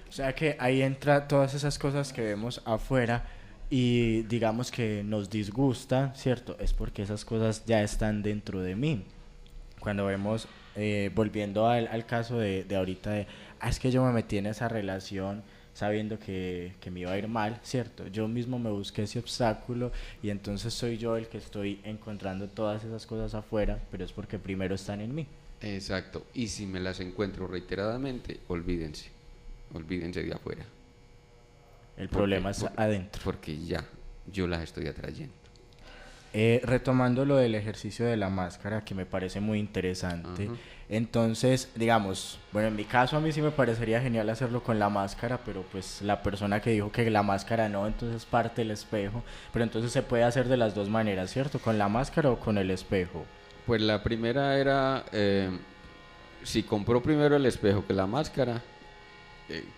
Speaker 5: O sea que ahí entra todas esas cosas que vemos afuera y digamos que nos disgusta, ¿cierto? Es porque esas cosas ya están dentro de mí. Cuando vemos, volviendo al caso de ahorita, es que yo me metí en esa relación sabiendo que me iba a ir mal, ¿cierto? Yo mismo me busqué ese obstáculo y entonces soy yo el que estoy encontrando todas esas cosas afuera, pero es porque primero están en mí.
Speaker 4: Exacto, y si me las encuentro reiteradamente, olvídense de afuera.
Speaker 5: El problema es adentro.
Speaker 4: Porque ya, yo las estoy atrayendo.
Speaker 5: Retomando lo del ejercicio de la máscara, que me parece muy interesante. Uh-huh. Entonces, digamos, bueno, en mi caso a mí sí me parecería genial hacerlo con la máscara, pero pues la persona que dijo que la máscara no, entonces parte el espejo. Pero entonces se puede hacer de las dos maneras, ¿cierto? ¿Con la máscara o con el espejo?
Speaker 4: Pues la primera era, si compró primero el espejo que la máscara,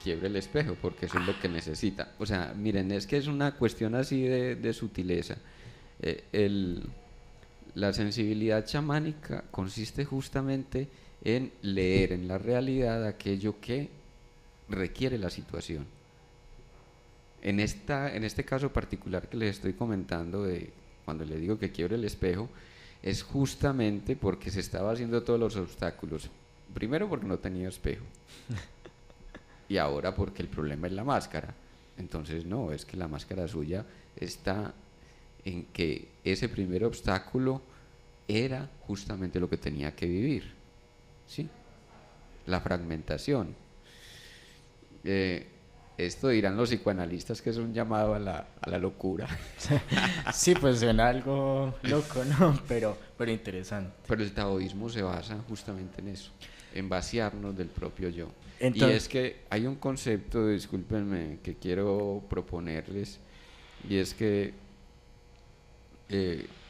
Speaker 4: quiebre el espejo, porque eso es lo que necesita. O sea, miren, es que es una cuestión así de sutileza. La sensibilidad chamánica consiste justamente en leer en la realidad aquello que requiere la situación. En este caso particular que les estoy comentando, de cuando le digo que quiebre el espejo, es justamente porque se estaba haciendo todos los obstáculos. Primero porque no tenía espejo. Y ahora porque el problema es la máscara. Entonces no, es que la máscara suya está en que ese primer obstáculo era justamente lo que tenía que vivir, ¿sí? La fragmentación. Esto dirán los psicoanalistas que es un llamado a la locura.
Speaker 5: Sí, pues suena algo loco, ¿no? Pero interesante.
Speaker 4: Pero el taoísmo se basa justamente en eso, en vaciarnos del propio yo.
Speaker 5: Entonces,
Speaker 4: y es que hay un concepto, discúlpenme, que quiero proponerles, y es que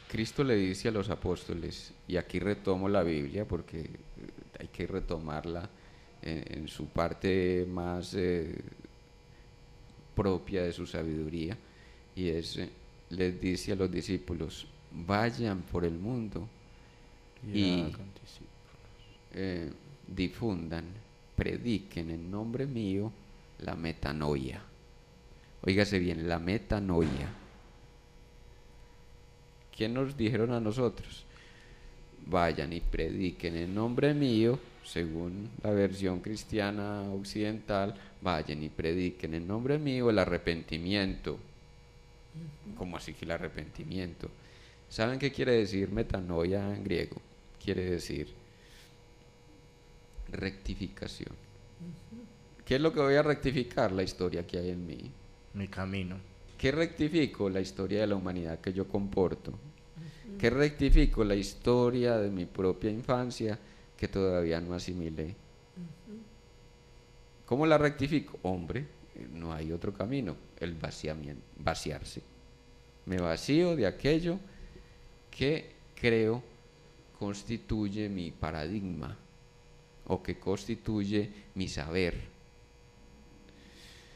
Speaker 4: Cristo le dice a los apóstoles, y aquí retomo la Biblia porque hay que retomarla en su parte más propia de su sabiduría, y les dice a los discípulos, vayan por el mundo y difundan, prediquen en nombre mío la metanoia. Óigase bien, la metanoia. ¿Qué nos dijeron a nosotros? Vayan y prediquen en nombre mío, según la versión cristiana occidental, vayan y prediquen en nombre mío el arrepentimiento. ¿Cómo así que el arrepentimiento? ¿Saben qué quiere decir metanoia en griego? Quiere decir rectificación. ¿Qué es lo que voy a rectificar? La historia que hay en mí.
Speaker 5: Mi camino.
Speaker 4: ¿Qué rectifico? La historia de la humanidad que yo comporto. ¿Qué rectifico? La historia de mi propia infancia que todavía no asimilé. ¿Cómo la rectifico? Hombre, no hay otro camino, el vaciarse. Me vacío de aquello que creo constituye mi paradigma o que constituye mi saber.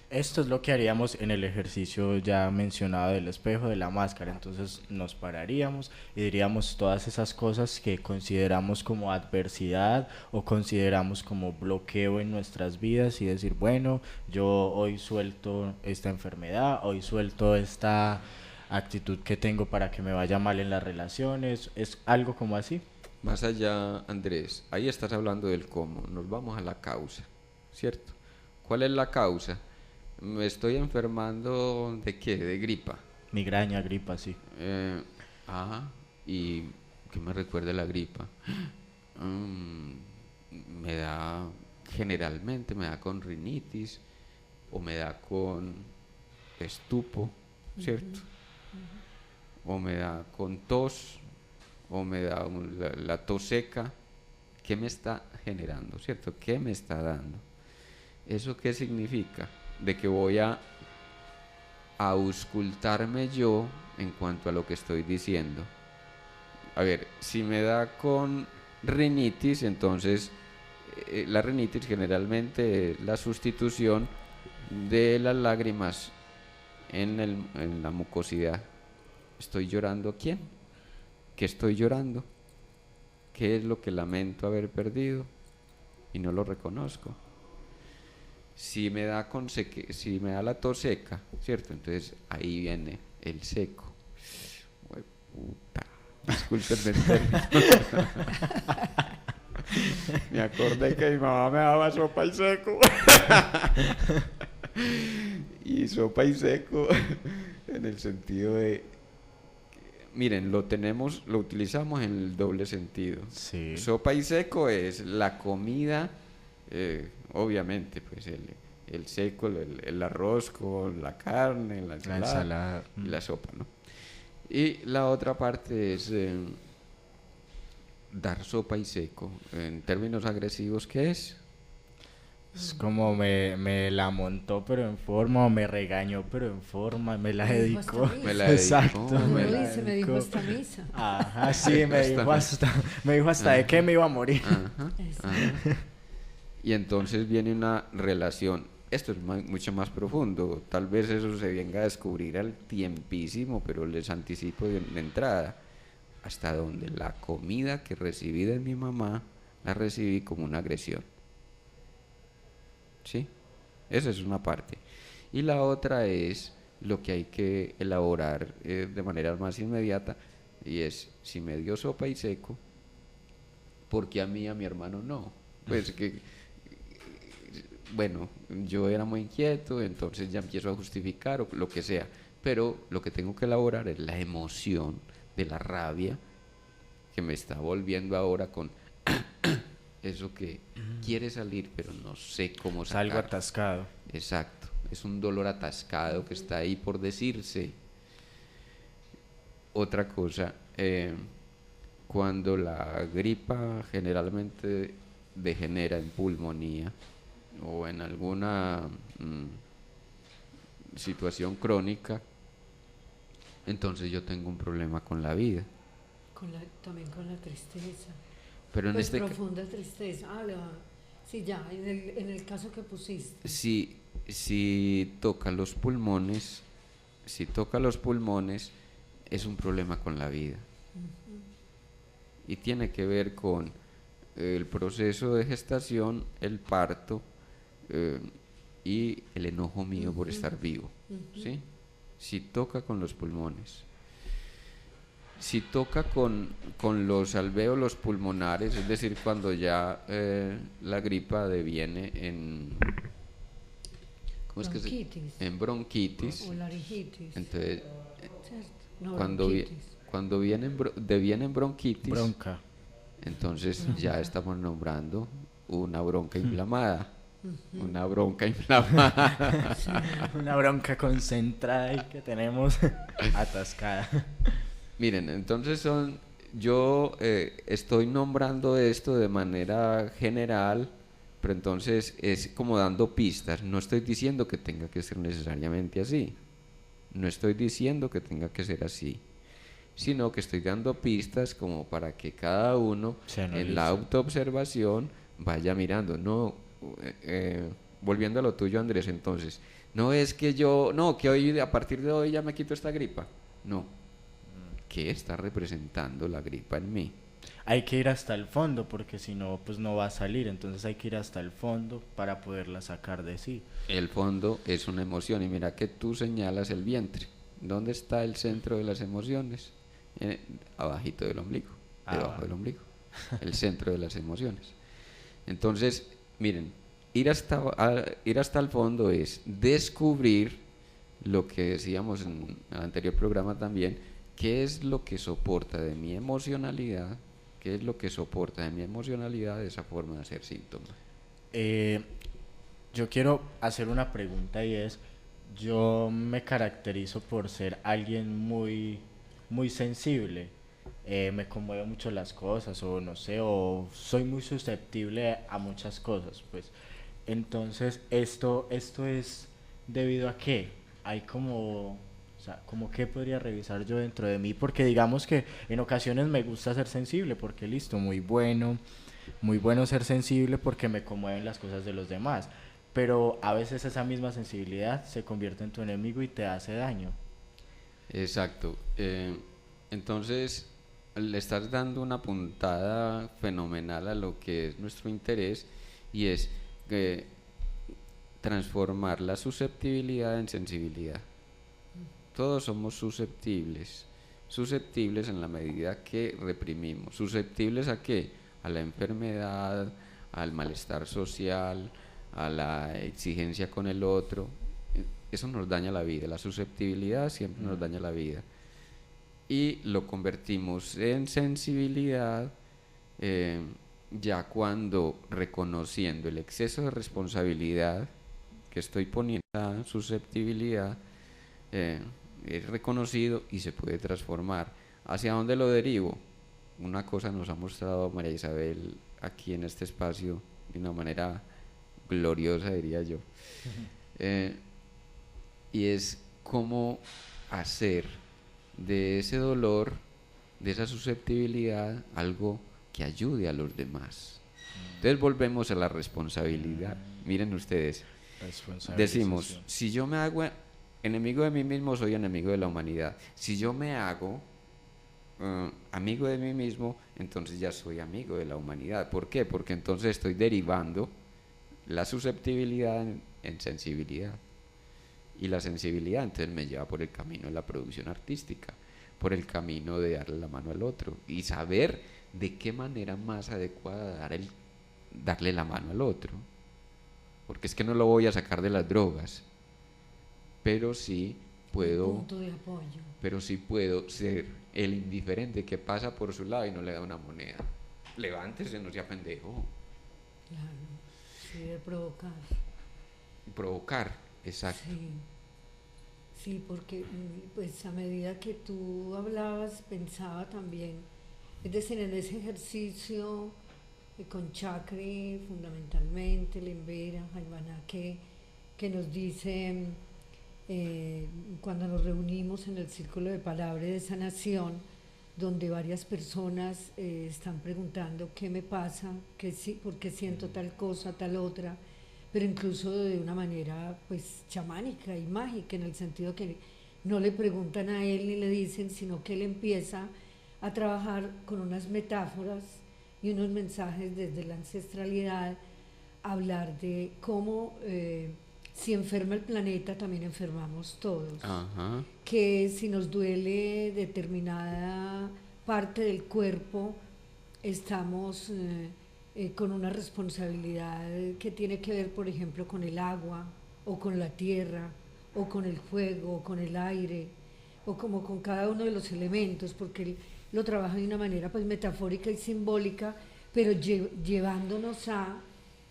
Speaker 5: Esto es lo que haríamos en el ejercicio ya mencionado del espejo, de la máscara. Entonces nos pararíamos y diríamos todas esas cosas que consideramos como adversidad o consideramos como bloqueo en nuestras vidas y decir, bueno, yo hoy suelto esta enfermedad, hoy suelto esta actitud que tengo para que me vaya mal en las relaciones. Es algo como así.
Speaker 4: Más allá, Andrés, ahí estás hablando del cómo. Nos vamos a la causa, ¿cierto? ¿Cuál es la causa? Me estoy enfermando ¿de qué? De gripa.
Speaker 5: Migraña, gripa, sí.
Speaker 4: ¿Y qué me recuerda la gripa? Generalmente me da con rinitis o me da con estupo, ¿cierto? O me da con tos, o me da la tos seca. ¿Qué me está generando, cierto? ¿Qué me está dando? ¿Eso qué significa? De que voy a auscultarme yo en cuanto a lo que estoy diciendo. A ver, si me da con rinitis, entonces la rinitis generalmente es la sustitución de las lágrimas en la mucosidad. ¿Estoy llorando a quién? ¿Qué estoy llorando? ¿Qué es lo que lamento haber perdido? Y no lo reconozco. Si me da si me da la tos seca, ¿cierto? Entonces ahí viene el seco. Uy, puta. Discúlpenme el término. Me acordé que mi mamá me daba sopa y seco. Y sopa y seco en el sentido de, miren, lo utilizamos en el doble sentido.
Speaker 5: Sí.
Speaker 4: Sopa y seco es la comida, obviamente, pues el seco, el arroz con la carne, la ensalada. Y la sopa, ¿no? Y la otra parte es dar sopa y seco. En términos agresivos, ¿qué es?
Speaker 5: Es como me la montó pero en forma, o me regañó pero en forma, me la dedicó.
Speaker 3: Exacto.
Speaker 5: Me
Speaker 3: dijo hasta misa.
Speaker 5: Ajá, sí, me dijo hasta de qué me iba a morir.
Speaker 4: Ajá. Y entonces viene una relación. Esto es mucho más profundo. Tal vez eso se venga a descubrir al tiempísimo, pero les anticipo de entrada. Hasta donde la comida que recibí de mi mamá la recibí como una agresión. ¿Sí? Esa es una parte. Y la otra es lo que hay que elaborar de manera más inmediata, y es, si me dio sopa y seco, ¿por qué a mí y a mi hermano no? Pues que, bueno, yo era muy inquieto, entonces ya empiezo a justificar o lo que sea, pero lo que tengo que elaborar es la emoción de la rabia que me está volviendo ahora con eso que quiere salir, pero no sé cómo sacar.
Speaker 5: Salgo atascado.
Speaker 4: Exacto, es un dolor atascado que está ahí por decirse. Otra cosa, cuando la gripa generalmente degenera en pulmonía o en alguna situación crónica, entonces yo tengo un problema con la vida.
Speaker 3: También con la tristeza.
Speaker 4: Pero
Speaker 3: pues profunda tristeza. Sí, ya, en el caso que pusiste.
Speaker 4: Si toca los pulmones, es un problema con la vida. Y tiene que ver con el proceso de gestación, el parto y el enojo mío por estar vivo. ¿Sí? Si toca con los pulmones. Si toca con los alvéolos pulmonares, es decir, cuando ya la gripa deviene en
Speaker 3: bronquitis.
Speaker 4: En bronquitis.
Speaker 3: O laringitis.
Speaker 4: Entonces,
Speaker 3: no,
Speaker 4: cuando deviene en bronquitis,
Speaker 5: bronca.
Speaker 4: Entonces ya estamos nombrando una bronca inflamada. Una bronca inflamada.
Speaker 5: Sí. Una bronca concentrada y que tenemos atascada.
Speaker 4: Miren, entonces yo estoy nombrando esto de manera general, pero entonces es como dando pistas. No estoy diciendo que tenga que ser necesariamente así. No estoy diciendo que tenga que ser así, sino que estoy dando pistas como para que cada uno en la autoobservación vaya mirando. No, volviendo a lo tuyo, Andrés, entonces, no es que que hoy, a partir de hoy ya me quito esta gripa. No. ¿Qué está representando la gripa en mí?
Speaker 5: Hay que ir hasta el fondo, porque si no, pues no va a salir. Entonces hay que ir hasta el fondo para poderla sacar de sí.
Speaker 4: El fondo es una emoción, y mira que tú señalas el vientre. ¿Dónde está el centro de las emociones? Abajito del ombligo, debajo del ombligo. El centro de las emociones. Entonces, miren, ir hasta el fondo es descubrir lo que decíamos en el anterior programa también. ¿Qué es lo que soporta de mi emocionalidad? ¿Qué es lo que soporta de mi emocionalidad esa forma de hacer síntoma?
Speaker 5: Yo quiero hacer una pregunta y es, yo me caracterizo por ser alguien muy, muy sensible. Me conmueven mucho las cosas o no sé, o soy muy susceptible a muchas cosas, pues. Entonces, esto es debido a qué? Hay como, o sea, como qué podría revisar yo dentro de mí, porque digamos que en ocasiones me gusta ser sensible, porque listo, muy bueno ser sensible porque me conmueven las cosas de los demás, pero a veces esa misma sensibilidad se convierte en tu enemigo y te hace daño.
Speaker 4: Exacto. Entonces, le estás dando una puntada fenomenal a lo que es nuestro interés, y es transformar la susceptibilidad en sensibilidad. Todos somos susceptibles en la medida que reprimimos. ¿Susceptibles a qué? A la enfermedad, al malestar social, a la exigencia con el otro. Eso nos daña la vida. La susceptibilidad siempre nos daña la vida. Y lo convertimos en sensibilidad ya cuando, reconociendo el exceso de responsabilidad que estoy poniendo en la susceptibilidad, es reconocido y se puede transformar. ¿Hacia dónde lo derivo? Una cosa nos ha mostrado María Isabel aquí en este espacio de una manera gloriosa, diría yo. Y es cómo hacer de ese dolor, de esa susceptibilidad, algo que ayude a los demás. Entonces volvemos a la responsabilidad. Miren ustedes, decimos, si yo me hago enemigo de mí mismo, soy enemigo de la humanidad. Si yo me hago amigo de mí mismo, entonces ya soy amigo de la humanidad. ¿Por qué? Porque entonces estoy derivando la susceptibilidad en sensibilidad, y la sensibilidad entonces me lleva por el camino de la producción artística, por el camino de darle la mano al otro y saber de qué manera más adecuada darle la mano al otro, porque es que no lo voy a sacar de las drogas, pero sí puedo,
Speaker 3: punto de apoyo.
Speaker 4: Pero sí puedo ser el indiferente que pasa por su lado y no le da una moneda. Levántese, no sea pendejo.
Speaker 3: Claro, sí, de provocar.
Speaker 4: Provocar, exacto.
Speaker 3: Sí, porque pues a medida que tú hablabas pensaba también, es decir, en ese ejercicio con Chakri fundamentalmente, Lembera, Jaimana, que nos dicen cuando nos reunimos en el círculo de palabra y de sanación, donde varias personas están preguntando qué me pasa, por qué siento tal cosa, tal otra, pero incluso de una manera pues chamánica y mágica, en el sentido que no le preguntan a él ni le dicen, sino que él empieza a trabajar con unas metáforas y unos mensajes desde la ancestralidad, hablar de cómo si enferma el planeta también enfermamos todos. Ajá. Que si nos duele determinada parte del cuerpo, estamos con una responsabilidad que tiene que ver, por ejemplo, con el agua, o con la tierra, o con el fuego, o con el aire, o como con cada uno de los elementos, porque él lo trabaja de una manera pues metafórica y simbólica, pero llevándonos a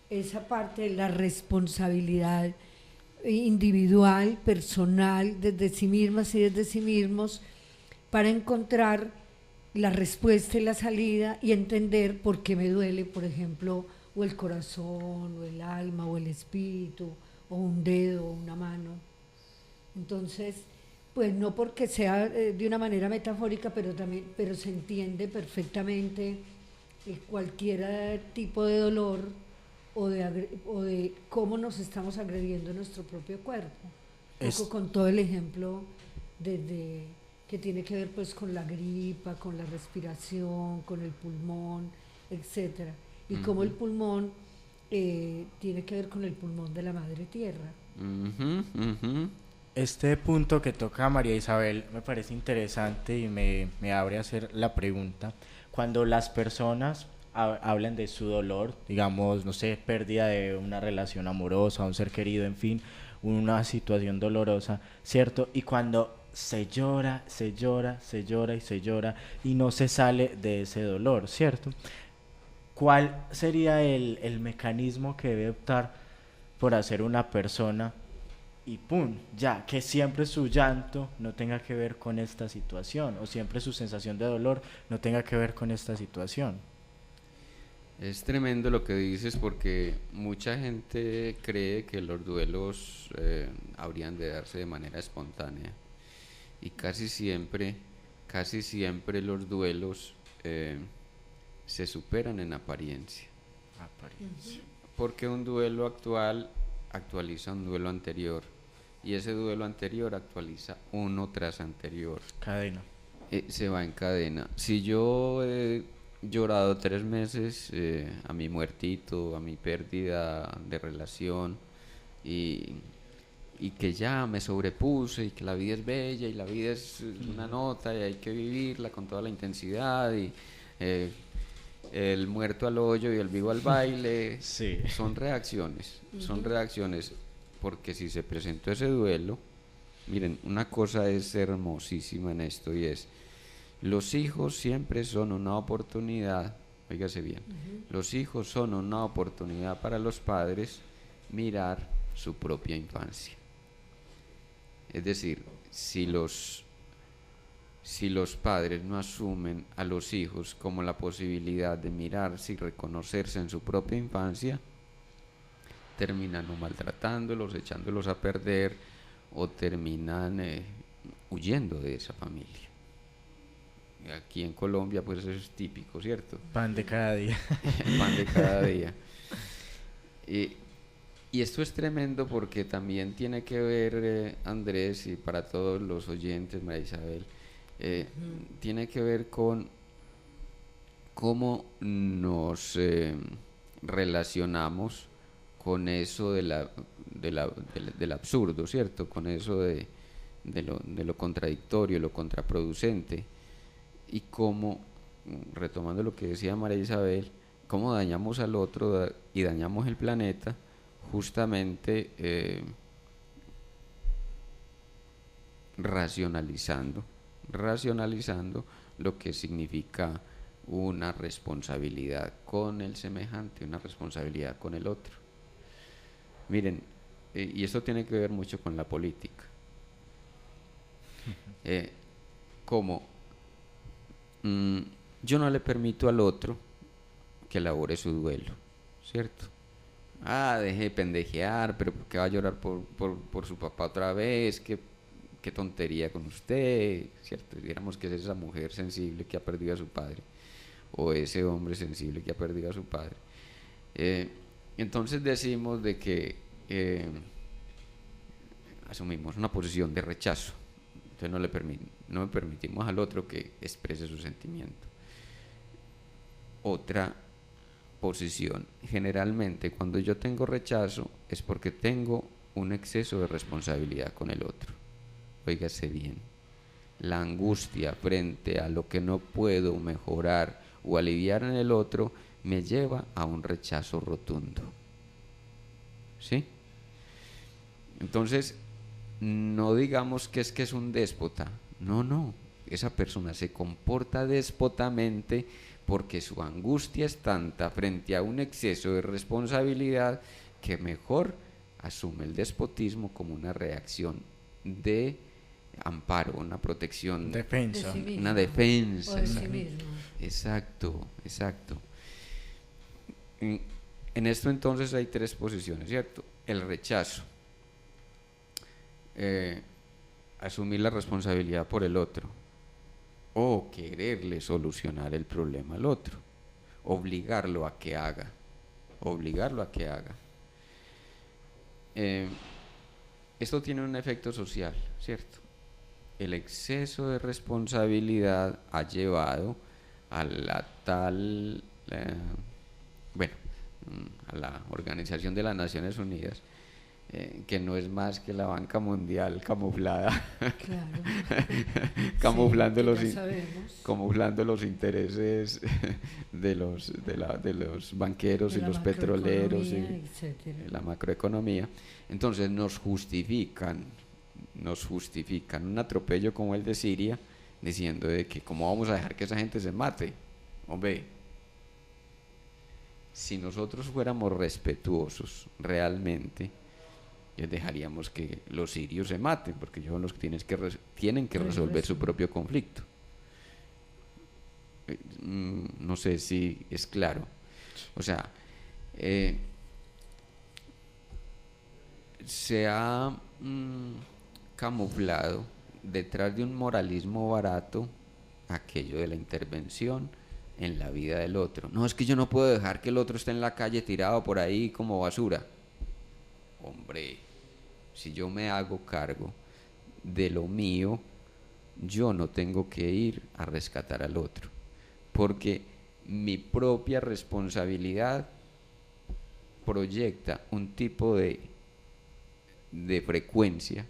Speaker 3: esa parte de la responsabilidad individual, personal, desde sí mismas y desde sí mismos, para encontrar la respuesta y la salida y entender por qué me duele, por ejemplo, o el corazón, o el alma, o el espíritu, o un dedo, o una mano. Entonces, pues no porque sea de una manera metafórica, pero se entiende perfectamente cualquier tipo de dolor o de cómo nos estamos agrediendo nuestro propio cuerpo. Con todo el ejemplo que tiene que ver pues con la gripa, con la respiración, con el pulmón, etcétera, y cómo el pulmón tiene que ver con el pulmón de la madre tierra.
Speaker 5: Este punto que toca María Isabel me parece interesante y me abre a hacer la pregunta. Cuando las personas hablan de su dolor, digamos, no sé, pérdida de una relación amorosa, un ser querido, en fin, una situación dolorosa, ¿cierto? Y cuando se llora y no se sale de ese dolor, ¿cierto? ¿Cuál sería el mecanismo que debe optar por hacer una persona y pum, ya, que siempre su llanto no tenga que ver con esta situación, o siempre su sensación de dolor no tenga que ver con esta situación.
Speaker 4: Es tremendo lo que dices, porque mucha gente cree que los duelos habrían de darse de manera espontánea, y casi siempre los duelos se superan en apariencia. Porque un duelo actual actualiza un duelo anterior, y ese duelo anterior actualiza uno tras anterior.
Speaker 5: Cadena.
Speaker 4: Se va en cadena. Si yo he llorado 3 meses a mi muertito, a mi pérdida de relación, y que ya me sobrepuse, y que la vida es bella, y la vida es una nota, y hay que vivirla con toda la intensidad, y el muerto al hoyo y el vivo al baile, sí. Son reacciones, porque si se presentó ese duelo, miren, una cosa es hermosísima en esto, y es: los hijos siempre son una oportunidad, oígase bien, los hijos son una oportunidad para los padres mirar su propia infancia. Es decir, si los padres no asumen a los hijos como la posibilidad de mirarse y reconocerse en su propia infancia, terminan o maltratándolos, echándolos a perder, o terminan huyendo de esa familia. Aquí en Colombia pues eso es típico, ¿cierto?
Speaker 5: Pan de cada día.
Speaker 4: Pan de cada día. Y esto es tremendo, porque también tiene que ver, Andrés, y para todos los oyentes, María Isabel, tiene que ver con cómo nos relacionamos con eso del absurdo, ¿cierto? Con eso de lo contradictorio, lo contraproducente, y cómo, retomando lo que decía María Isabel, cómo dañamos al otro y dañamos el planeta, justamente racionalizando lo que significa una responsabilidad con el semejante, una responsabilidad con el otro. Miren, y esto tiene que ver mucho con la política. Como yo no le permito al otro que elabore su duelo, ¿cierto? Deje de pendejear, pero ¿por qué va a llorar por su papá otra vez? Qué tontería con usted, ¿cierto? Digamos que es esa mujer sensible que ha perdido a su padre, o ese hombre sensible que ha perdido a su padre. Entonces decimos de que asumimos una posición de rechazo, entonces no permitimos al otro que exprese su sentimiento. Otra posición: generalmente cuando yo tengo rechazo es porque tengo un exceso de responsabilidad con el otro. Óigase bien, la angustia frente a lo que no puedo mejorar o aliviar en el otro me lleva a un rechazo rotundo, ¿sí? Entonces, no digamos que es un déspota, no, esa persona se comporta déspotamente porque su angustia es tanta frente a un exceso de responsabilidad que mejor asume el despotismo como una reacción de amparo, una protección,
Speaker 5: defensa,
Speaker 3: de sí mismo,
Speaker 4: una defensa,
Speaker 3: o de sí mismo.
Speaker 4: Exacto. En esto entonces hay 3 posiciones, ¿cierto? El rechazo, asumir la responsabilidad por el otro, o quererle solucionar el problema al otro, obligarlo a que haga. Esto tiene un efecto social, ¿cierto? El exceso de responsabilidad ha llevado a la tal, a la Organización de las Naciones Unidas, que no es más que la banca mundial camuflada,
Speaker 3: Claro.
Speaker 4: camuflando,
Speaker 3: sí,
Speaker 4: camuflando los intereses de los banqueros y los petroleros y la macroeconomía. Entonces nos justifican un atropello como el de Siria, diciendo de que cómo vamos a dejar que esa gente se mate. Hombre, Si nosotros fuéramos respetuosos realmente, dejaríamos que los sirios se maten, porque ellos son los que tienen que resolver su propio conflicto. No sé si es claro. O sea, se ha camuflado detrás de un moralismo barato aquello de la intervención en la vida del otro. No, es que yo no puedo dejar que el otro esté en la calle tirado por ahí como basura. Hombre, si yo me hago cargo de lo mío, yo no tengo que ir a rescatar al otro, porque mi propia responsabilidad proyecta un tipo de frecuencia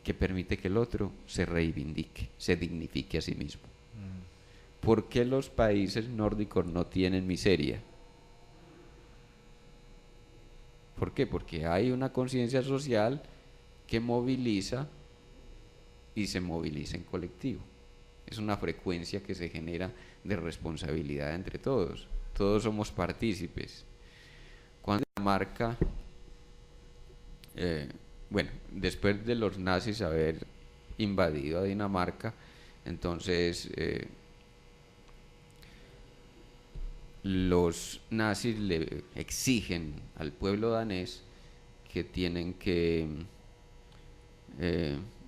Speaker 4: que permite que el otro se reivindique, se dignifique a sí mismo. ¿Por qué los países nórdicos no tienen miseria? ¿Por qué? Porque hay una conciencia social que moviliza y se moviliza en colectivo. Es una frecuencia que se genera de responsabilidad entre todos. Todos somos partícipes. Cuando Dinamarca, después de los nazis haber invadido a Dinamarca, entonces los nazis le exigen al pueblo danés que tienen que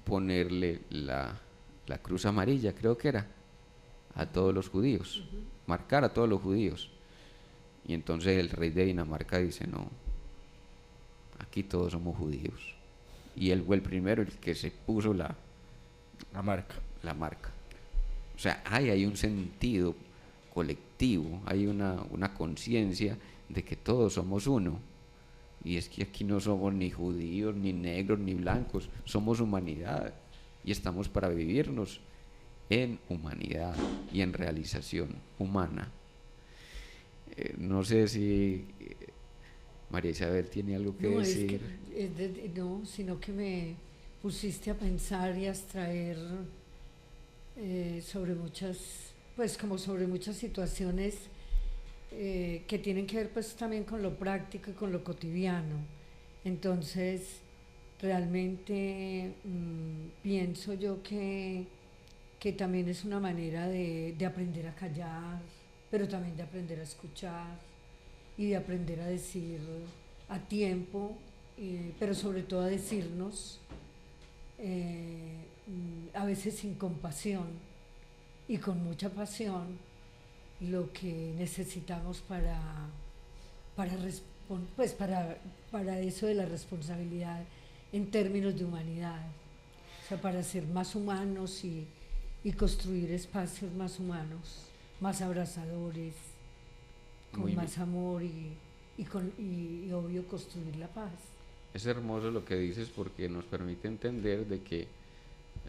Speaker 4: ponerle la cruz amarilla, creo que era, a todos los judíos, marcar a todos los judíos. Y entonces el rey de Dinamarca dice: no, aquí todos somos judíos. Y él fue el primero el que se puso la marca. O sea, hay un sentido colectivo, hay una conciencia de que todos somos uno. Y es que aquí no somos ni judíos, ni negros, ni blancos, somos humanidad y estamos para vivirnos en humanidad y en realización humana. No sé si María Isabel tiene algo que decir.
Speaker 3: No, sino que me pusiste a pensar y a extraer sobre muchas situaciones que tienen que ver pues también con lo práctico y con lo cotidiano. Entonces realmente pienso yo que también es una manera de aprender a callar, pero también de aprender a escuchar y de aprender a decir a tiempo, pero sobre todo a decirnos a veces sin compasión y con mucha pasión lo que necesitamos para eso de la responsabilidad en términos de humanidad, o sea, para ser más humanos y construir espacios más humanos, más abrazadores, con más amor y obvio construir la paz.
Speaker 4: Es hermoso lo que dices, porque nos permite entender de que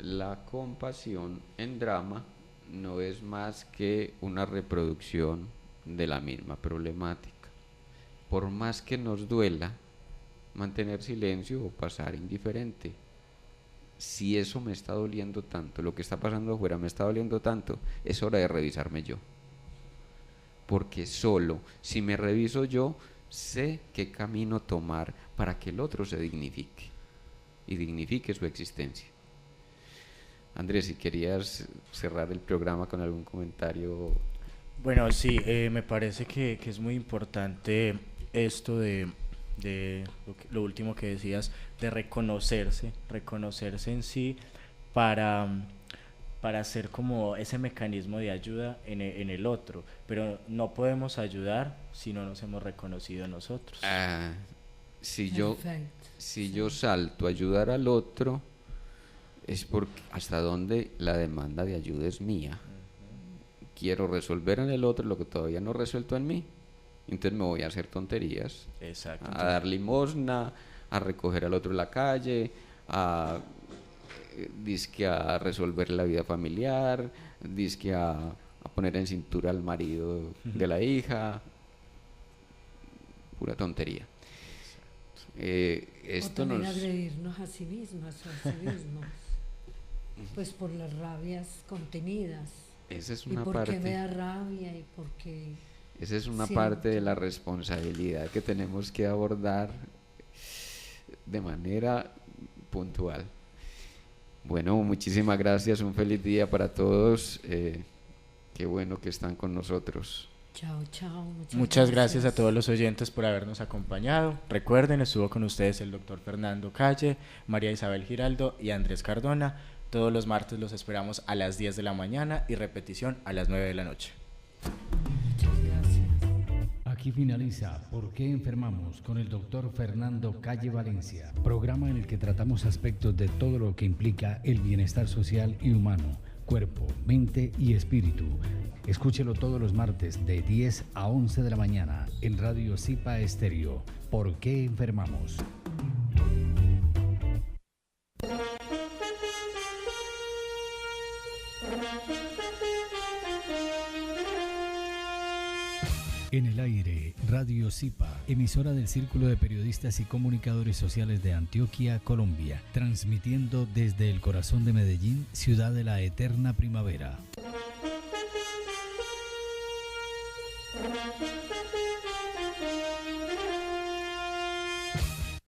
Speaker 4: la compasión en drama no es más que una reproducción de la misma problemática. Por más que nos duela mantener silencio o pasar indiferente, si eso me está doliendo tanto, lo que está pasando afuera me está doliendo tanto, es hora de revisarme yo. Porque solo si me reviso yo, sé qué camino tomar para que el otro se dignifique y dignifique su existencia. Andrés, si querías cerrar el programa con algún comentario.
Speaker 5: Bueno, sí, me parece que es muy importante esto de lo último que decías, de reconocerse en sí para hacer como ese mecanismo de ayuda en el otro, pero no podemos ayudar si no nos hemos reconocido nosotros.
Speaker 4: Si yo salto a ayudar al otro, es porque hasta donde la demanda de ayuda es mía. Quiero resolver en el otro lo que todavía no he resuelto en mí, entonces me voy a hacer tonterías.
Speaker 5: Exacto.
Speaker 4: A dar limosna, a recoger al otro en la calle, a resolver la vida familiar, a poner en cintura al marido de la hija. Pura tontería.
Speaker 3: Esto o también agredirnos a sí mismos, pues por las rabias contenidas.
Speaker 4: Esa es una
Speaker 3: ¿Y por
Speaker 4: parte.
Speaker 3: qué me da rabia? ¿Y por qué
Speaker 4: Esa es una
Speaker 3: Sí.
Speaker 4: parte de la responsabilidad que tenemos que abordar de manera puntual. Bueno, muchísimas gracias, un feliz día para todos. Qué bueno que están con nosotros.
Speaker 3: Chao, chao.
Speaker 5: Muchas gracias a todos los oyentes por habernos acompañado. Recuerden, estuvo con ustedes el doctor Fernando Calle, María Isabel Giraldo y Andrés Cardona. Todos los martes los esperamos a las 10 de la mañana y repetición a las 9 de la noche.
Speaker 3: Muchas gracias.
Speaker 1: Aquí finaliza ¿Por qué enfermamos? Con el doctor Fernando Calle Valencia, programa en el que tratamos aspectos de todo lo que implica el bienestar social y humano, cuerpo, mente y espíritu. Escúchelo todos los martes de 10 a 11 de la mañana en Radio Zipa Estéreo. ¿Por qué enfermamos? En el aire, Radio Zipa, emisora del Círculo de Periodistas y Comunicadores Sociales de Antioquia, Colombia, transmitiendo desde el corazón de Medellín, ciudad de la eterna primavera.